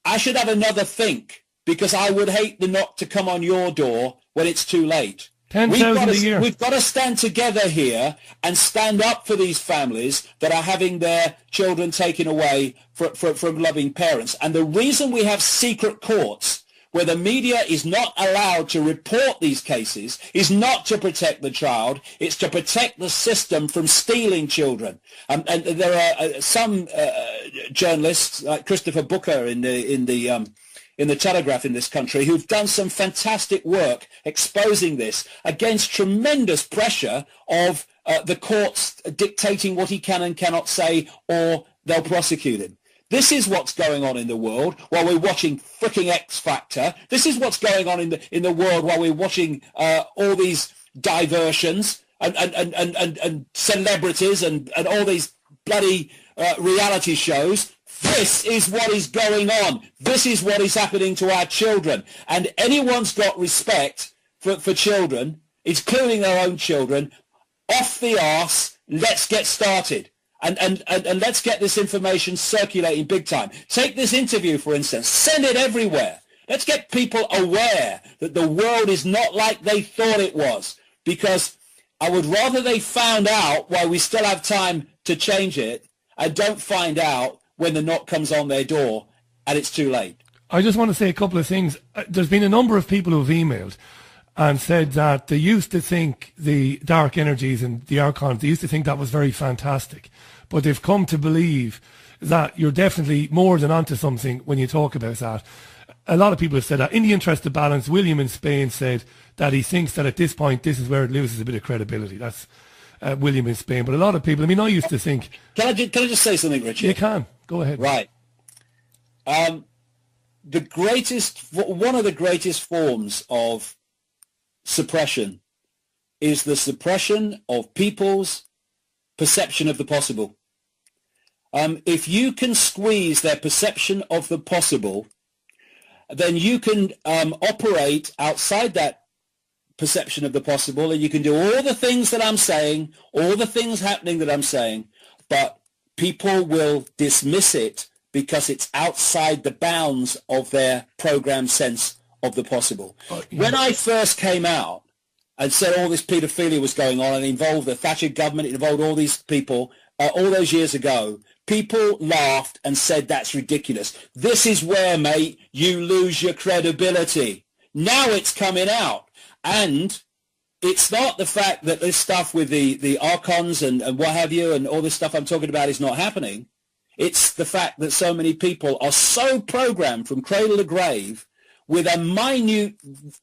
[SPEAKER 1] I should have another think, because I would hate the knock to come on your door when it's too late.
[SPEAKER 2] 10,000 a year.
[SPEAKER 1] We've got to stand together here and stand up for these families that are having their children taken away from loving parents. And the reason we have secret courts where the media is not allowed to report these cases is not to protect the child, it's to protect the system from stealing children. And there are some journalists like Christopher Booker in the Telegraph in this country who've done some fantastic work exposing this against tremendous pressure of the courts dictating what he can and cannot say, or they'll prosecute him. This is what's going on in the world while we're watching fricking X Factor. This is what's going on in the world while we're watching all these diversions and celebrities and all these bloody reality shows. This is what is going on. This is what is happening to our children. And anyone's got respect for children, including their own children, off the arse, let's get started. And let's get this information circulating big time. Take this interview, for instance. Send it everywhere. Let's get people aware that the world is not like they thought it was. Because I would rather they found out while we still have time to change it, and don't find out when the knock comes on their door and it's too late.
[SPEAKER 2] I just want to say a couple of things. There's been a number of people who've emailed and said that they used to think the dark energies and the archons, they used to think that was very fantastic. But they've come to believe that you're definitely more than onto something when you talk about that. A lot of people have said that. In the interest of balance, William in Spain said that he thinks that at this point, this is where it loses a bit of credibility. That's William in Spain. But a lot of people, I mean, I used to think...
[SPEAKER 1] Can I just say something, Richard?
[SPEAKER 2] You can. Go ahead.
[SPEAKER 1] Right. One of the greatest forms of suppression is the suppression of people's perception of the possible. If you can squeeze their perception of the possible, then you can operate outside that perception of the possible, and you can do all the things that I'm saying, all the things happening that I'm saying, but people will dismiss it because it's outside the bounds of their programmed sense of the possible. When I first came out and said all this paedophilia was going on and involved the Thatcher government, it involved all these people, all those years ago, people laughed and said, that's ridiculous. This is where, mate, you lose your credibility. Now it's coming out. And it's not the fact that this stuff with the archons and what have you and all this stuff I'm talking about is not happening. It's the fact that so many people are so programmed from cradle to grave with a minute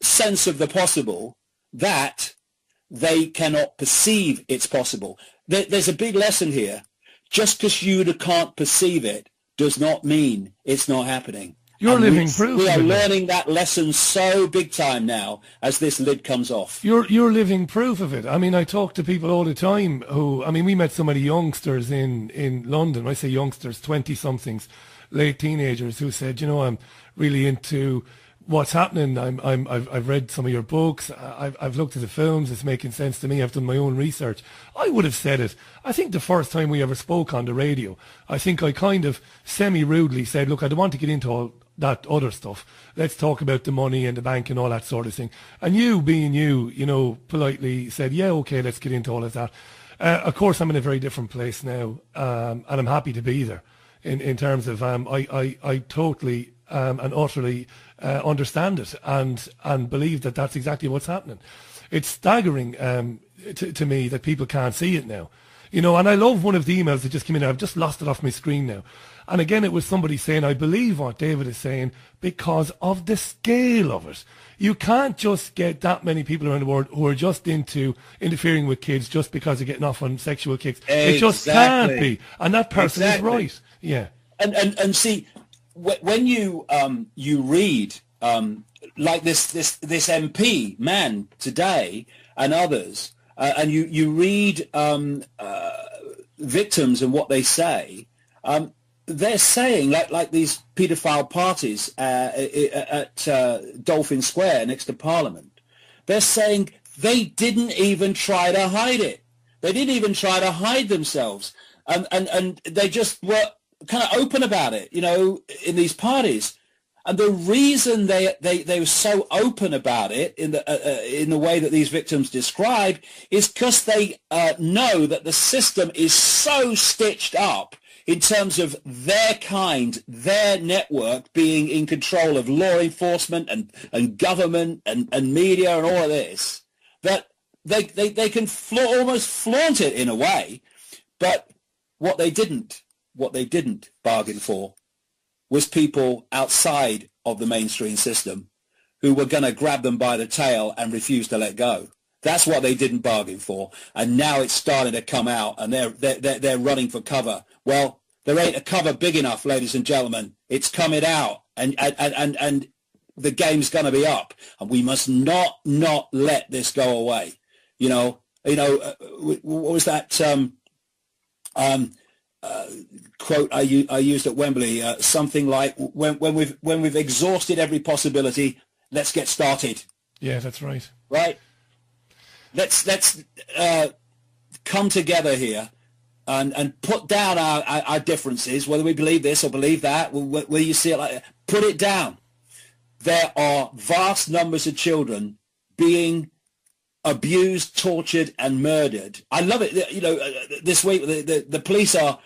[SPEAKER 1] sense of the possible that they cannot perceive it's possible. There's a big lesson here. Just because you can't perceive it does not mean it's not happening.
[SPEAKER 2] You're living proof.
[SPEAKER 1] We are learning that lesson so big time now as this lid comes off.
[SPEAKER 2] You're living proof of it. I mean, I talk to people all the time we met so many youngsters in London. I say youngsters, 20-somethings, late teenagers who said, I'm really into what's happening. I've read some of your books. I've looked at the films. It's making sense to me. I've done my own research. I would have said it. I think the first time we ever spoke on the radio, I think I kind of semi-rudely said, look, I don't want to get into all that other stuff. Let's talk about the money and the bank and all that sort of thing. And you, being you, politely said, yeah, okay, let's get into all of that. Of course, I'm in a very different place now, and I'm happy to be there in terms of I totally and utterly understand it and believe that that's exactly what's happening. It's staggering to me that people can't see it now. And I love one of the emails that just came in. I've just lost it off my screen now. And again, it was somebody saying, I believe what David is saying because of the scale of it. You can't just get that many people around the world who are just into interfering with kids just because they're getting off on sexual kicks. Exactly. It just can't be. And that person is right. Yeah.
[SPEAKER 1] And see, when you read like this MP man today and others, and you read victims and what they say, they're saying like these paedophile parties at Dolphin Square next to Parliament. They're saying they didn't even try to hide it. They didn't even try to hide themselves, and they just were kind of open about it, in these parties. And the reason they were so open about it in the way that these victims describe is because they know that the system is so stitched up in terms of their kind, their network being in control of law enforcement and government and media and all of this, that they can almost flaunt it in a way. But what they didn't bargain for was people outside of the mainstream system who were going to grab them by the tail and refuse to let go. That's what they didn't bargain for, and now it's starting to come out, and they're running for cover. Well, there ain't a cover big enough, ladies and gentlemen. It's coming out, and the game's going to be up, and we must not let this go away. What was that quote I used at Wembley? Something like, when we've exhausted every possibility, let's get started.
[SPEAKER 2] Yeah, that's right.
[SPEAKER 1] Right. Let's come together here and put down our differences, whether we believe this or believe that, whether you see it like that, put it down. There are vast numbers of children being abused, tortured, and murdered. I love it. This week the police are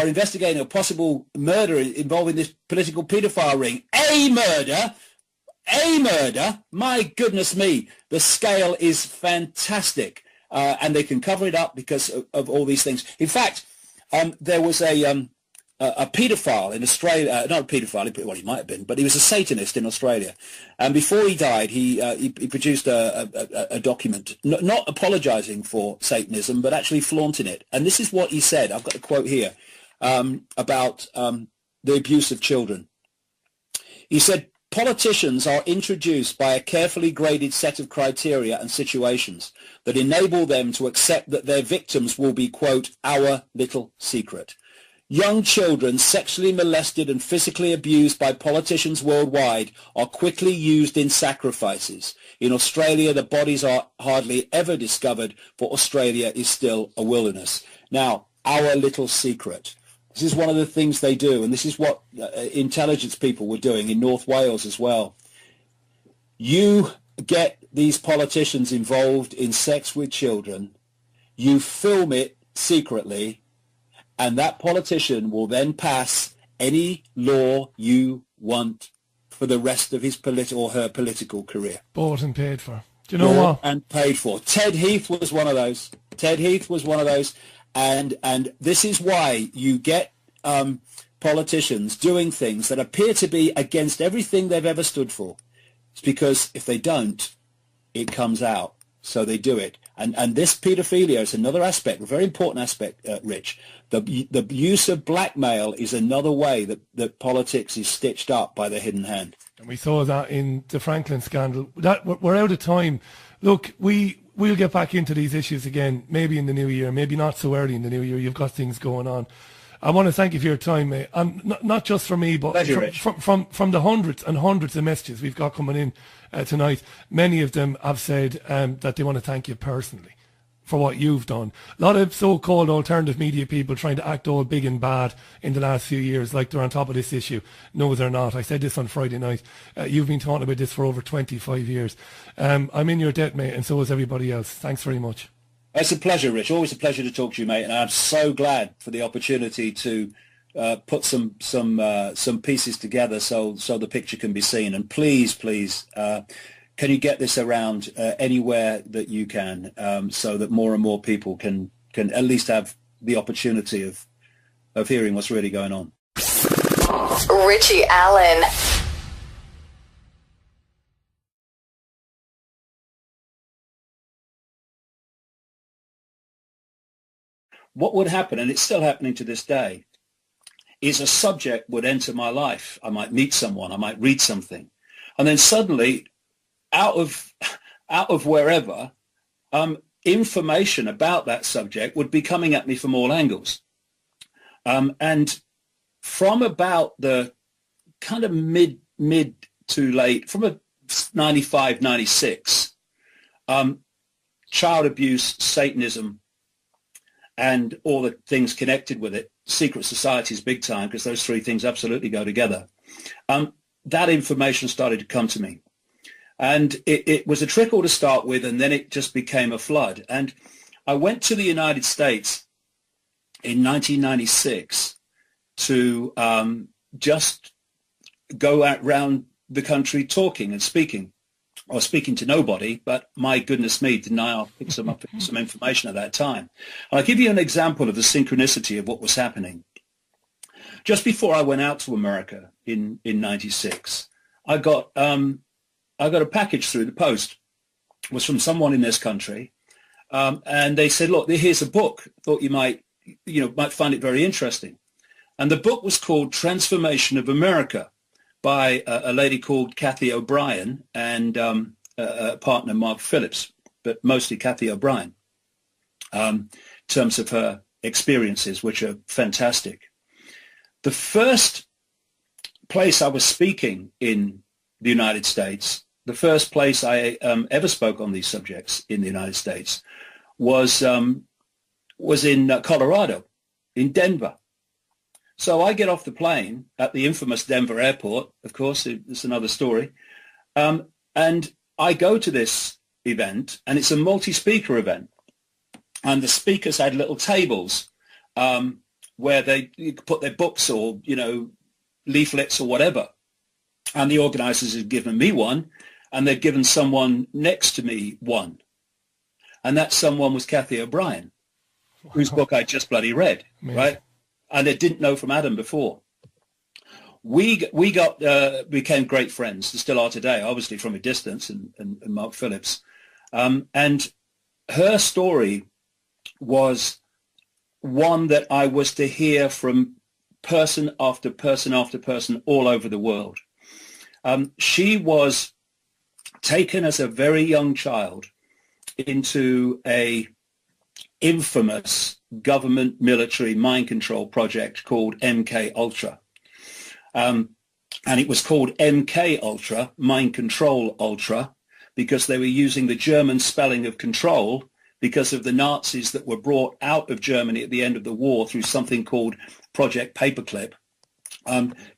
[SPEAKER 1] investigating a possible murder involving this political pedophile ring. A murder. My goodness me, the scale is fantastic, and they can cover it up because of all these things. In fact, there was a paedophile in Australia, not a paedophile, well, he might have been, but he was a Satanist in Australia. And before he died, he produced a document, not apologizing for Satanism, but actually flaunting it. And this is what he said. I've got a quote here about the abuse of children. He said, "Politicians are introduced by a carefully graded set of criteria and situations that enable them to accept that their victims will be, quote, our little secret. Young children sexually molested and physically abused by politicians worldwide are quickly used in sacrifices. In Australia, the bodies are hardly ever discovered, for Australia is still a wilderness." Now, our little secret. This is one of the things they do, and this is what intelligence people were doing in North Wales as well. You get these politicians involved in sex with children, you film it secretly, and that politician will then pass any law you want for the rest of his or her political career.
[SPEAKER 2] Bought and paid for. Do you know what?
[SPEAKER 1] And paid for. Ted Heath was one of those. And this is why you get politicians doing things that appear to be against everything they've ever stood for. It's because if they don't, it comes out. So they do it. And this paedophilia is another aspect, a very important aspect, Rich. The use of blackmail is another way that politics is stitched up by the hidden hand.
[SPEAKER 2] And we saw that in the Franklin scandal. We're out of time. Look, we'll get back into these issues again, maybe in the new year, maybe not so early in the new year. You've got things going on. I want to thank you for your time, mate. And not just for me, but from the hundreds and hundreds of messages we've got coming in tonight. Many of them have said that they want to thank you personally for what you've done. A lot of so-called alternative media people trying to act all big and bad in the last few years, like they're on top of this issue. No, they're not. I said this on Friday night. You've been talking about this for over 25 years. I'm in your debt, mate, and so is everybody else. Thanks very much.
[SPEAKER 1] It's a pleasure, Rich. Always a pleasure to talk to you, mate. And I'm so glad for the opportunity to put some pieces together so the picture can be seen. And please, can you get this around anywhere that you can, so that more and more people can at least have the opportunity of hearing what's really going on.
[SPEAKER 3] Richie Allen.
[SPEAKER 1] What would happen, and it's still happening to this day, is a subject would enter my life. I might meet someone, I might read something, and then suddenly, out of wherever, information about that subject would be coming at me from all angles. And from about the kind of mid to late, from 95, 96, child abuse, Satanism, and all the things connected with it, secret societies big time, because those three things absolutely go together. that information started to come to me. And it was a trickle to start with, and then it just became a flood. And I went to the United States in 1996 to just go out around the country talking and speaking, or speaking to nobody, but my goodness me, didn't I pick some information at that time. I'll give you an example of the synchronicity of what was happening. Just before I went out to America in 96, I got a package through the post. It was from someone in this country, and they said, "Look, here's a book. Thought you might find it very interesting." And the book was called "Transformation of America" by a lady called Kathy O'Brien and a partner, Mark Phillips, but mostly Kathy O'Brien, in terms of her experiences, which are fantastic. The first place I was speaking in the United States, the first place I ever spoke on these subjects in the United States was in Colorado, in Denver. So I get off the plane at the infamous Denver airport. Of course, it's another story. And I go to this event, and it's a multi-speaker event. And the speakers had little tables where you could put their books or, leaflets or whatever. And the organizers had given me one, and they'd given someone next to me one. And that someone was Kathy O'Brien, whose book I just bloody read, right? And I didn't know from Adam before. We became great friends, still are today, obviously from a distance, and Mark Phillips. And her story was one that I was to hear from person after person after person all over the world. She was taken as a very young child into a infamous government military mind control project called MK Ultra. And it was called MK Ultra, Mind Control Ultra, because they were using the German spelling of control because of the Nazis that were brought out of Germany at the end of the war through something called Project Paperclip,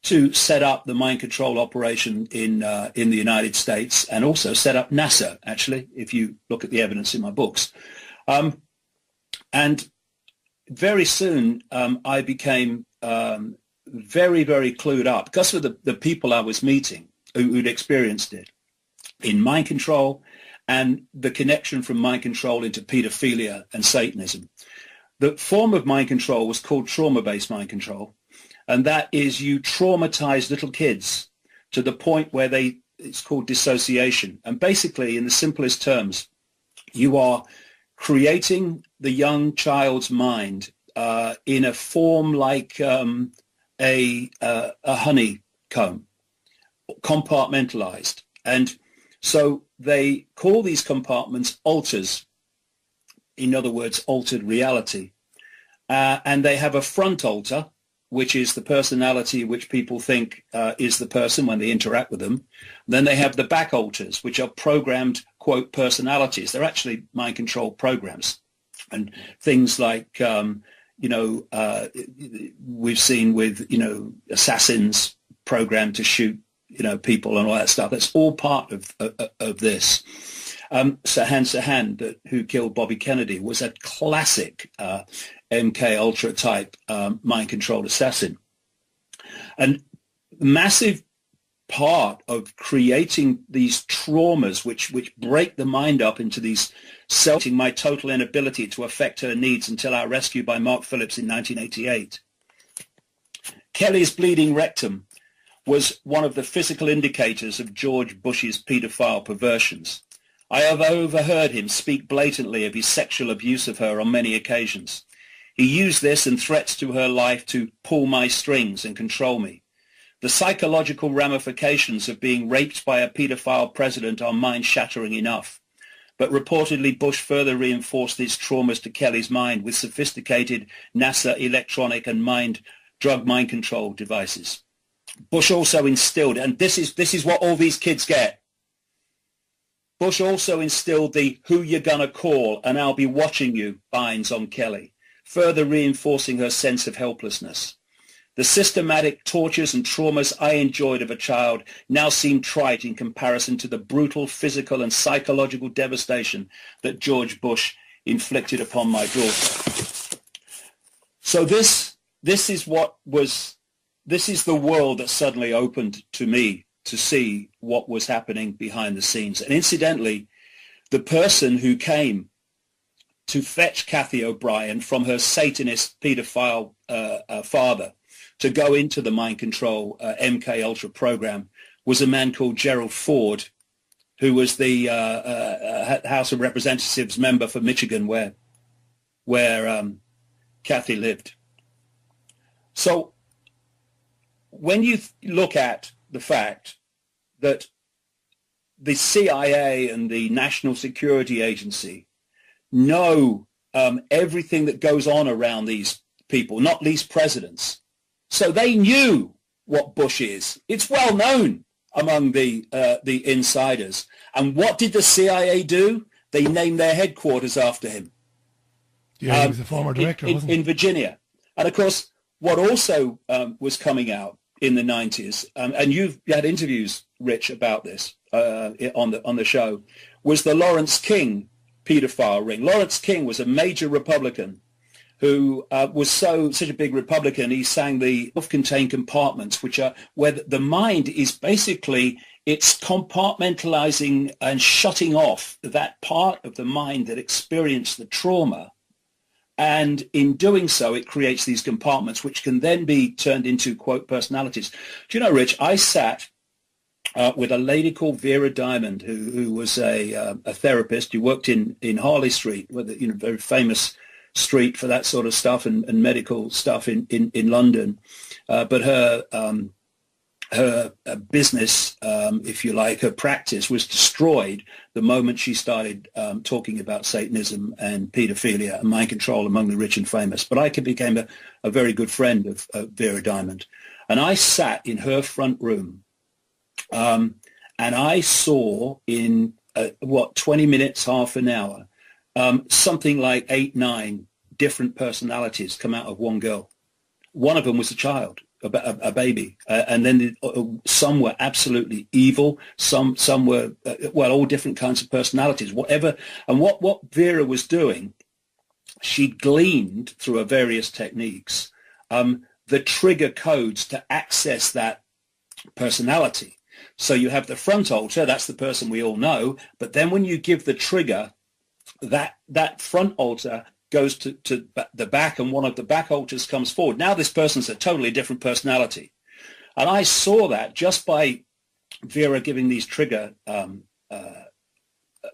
[SPEAKER 1] to set up the mind control operation in the United States, and also set up NASA, actually, if you look at the evidence in my books. And very soon I became very, very clued up because of the people I was meeting who'd experienced it in mind control and the connection from mind control into pedophilia and Satanism. The form of mind control was called trauma-based mind control. And that is you traumatize little kids to the point where it's called dissociation. And basically, in the simplest terms, you are creating the young child's mind in a form like a honeycomb, compartmentalized. And so they call these compartments alters, in other words, altered reality. And they have a front altar, which is the personality which people think is the person when they interact with them. Then they have the back alters, which are programmed, quote, personalities. They're actually mind control programs. And things like, we've seen with, assassins programmed to shoot, people and all that stuff. That's all part of this. Sirhan, who killed Bobby Kennedy, was a classic MK Ultra type mind controlled assassin. And massive part of creating these traumas which break the mind up into these my total inability to affect her needs until our rescue by Mark Phillips in 1988. Kelly's bleeding rectum was one of the physical indicators of George Bush's paedophile perversions. I have overheard him speak blatantly of his sexual abuse of her on many occasions. He used this and threats to her life to pull my strings and control me. The psychological ramifications of being raped by a paedophile president are mind-shattering enough. But reportedly Bush further reinforced these traumas to Kelly's mind with sophisticated NASA electronic and drug mind control devices. Bush also instilled, and this is what all these kids get, Bush also instilled the "who you gonna call and I'll be watching you" binds on Kelly, further reinforcing her sense of helplessness. The systematic tortures and traumas I enjoyed of a child now seem trite in comparison to the brutal physical and psychological devastation that George Bush inflicted upon my daughter. So this is the world that suddenly opened to me to see what was happening behind the scenes. And incidentally, the person who came to fetch Kathy O'Brien from her Satanist pedophile father to go into the mind control MK Ultra program was a man called Gerald Ford, who was the House of Representatives member for Michigan, where Kathy lived. So when you look at the fact that the CIA and the National Security Agency know everything that goes on around these people, not least presidents, so they knew what Bush is. It's well known among the insiders. And what did the CIA do? They named their headquarters after him.
[SPEAKER 2] Yeah, he was a former director, wasn't he?
[SPEAKER 1] In Virginia. And of course, what also was coming out in the 90s, and you've had interviews, Rich, about this on the show, was the Lawrence King pedophile ring. Lawrence King was a major Republican who was such a big Republican, he sang the self-contained compartments, which are where the mind is basically, it's compartmentalizing and shutting off that part of the mind that experienced the trauma. And in doing so, it creates these compartments, which can then be turned into, quote, personalities. Do you know, Rich, I sat with a lady called Vera Diamond, who was a therapist who worked in Harley Street, very famous street for that sort of stuff and medical stuff in London. But her business, if you like, her practice was destroyed the moment she started talking about Satanism and pedophilia and mind control among the rich and famous. But I became a very good friend of Vera Diamond. And I sat in her front room and I saw in, 20 minutes, half an hour, something like 8, 9 different personalities come out of one girl. One of them was a child, a baby, and then some were absolutely evil. Some were all different kinds of personalities. Whatever, and what Vera was doing, she gleaned through her various techniques the trigger codes to access that personality. So you have the front altar, that's the person we all know, but then when you give the trigger, that front altar goes to the back, and one of the back altars comes forward. Now this person's a totally different personality. And I saw that just by Vera giving these trigger,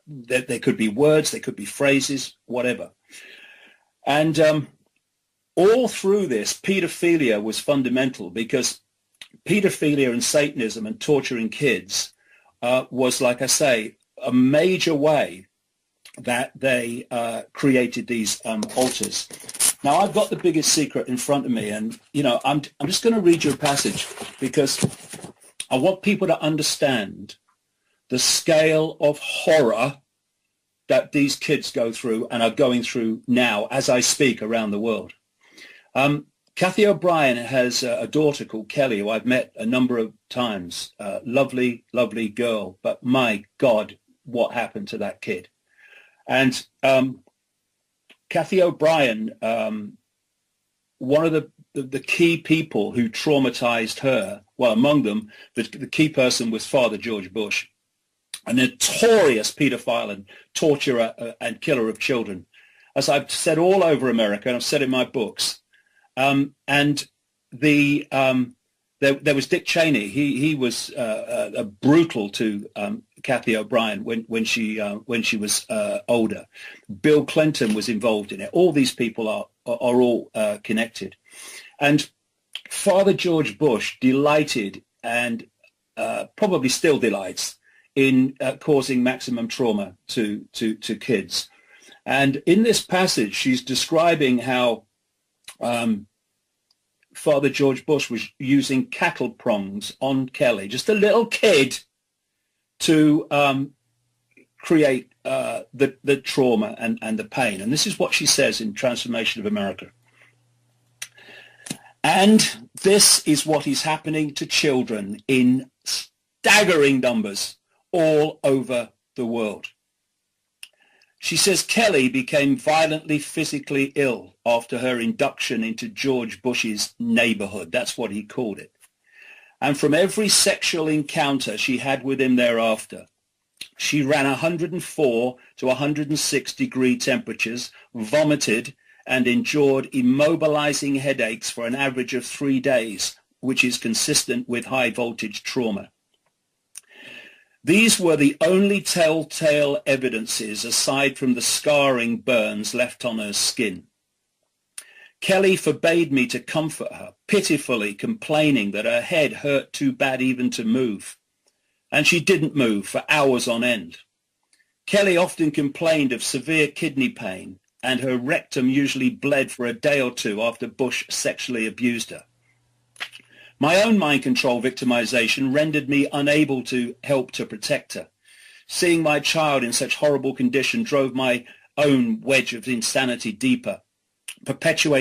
[SPEAKER 1] they could be words, they could be phrases, whatever. And all through this, pedophilia was fundamental, because pedophilia and Satanism and torturing kids was, like I say, a major way that they created these altars. Now, I've got the biggest secret in front of me, and, I'm just going to read you a passage because I want people to understand the scale of horror that these kids go through and are going through now as I speak around the world. Kathy O'Brien has a daughter called Kelly, who I've met a number of times. Lovely, lovely girl, but my God, what happened to that kid? And Kathy O'Brien, one of the key people who traumatized her, well, among them, the key person was Father George Bush, a notorious pedophile and torturer and killer of children. As I've said all over America, and I've said in my books, and there was Dick Cheney. He was brutal to Kathy O'Brien when she was older. Bill Clinton was involved in it. All these people are all connected. And Father George Bush delighted and probably still delights in causing maximum trauma to kids. And in this passage, she's describing how Father George Bush was using cattle prongs on Kelly, just a little kid, to create the trauma and the pain. And this is what she says in Transformation of America. And this is what is happening to children in staggering numbers all over the world. She says Kelly became violently physically ill after her induction into George Bush's neighborhood. That's what he called it. And from every sexual encounter she had with him thereafter, she ran 104 to 106 degree temperatures, vomited, and endured immobilizing headaches for an average of 3 days, which is consistent with high voltage trauma. These were the only telltale evidences aside from the scarring burns left on her skin. Kelly forbade me to comfort her, pitifully complaining that her head hurt too bad even to move. And she didn't move for hours on end. Kelly often complained of severe kidney pain, and her rectum usually bled for a day or two after Bush sexually abused her. My own mind control victimization rendered me unable to help to protect her. Seeing my child in such horrible condition drove my own wedge of insanity deeper, perpetuating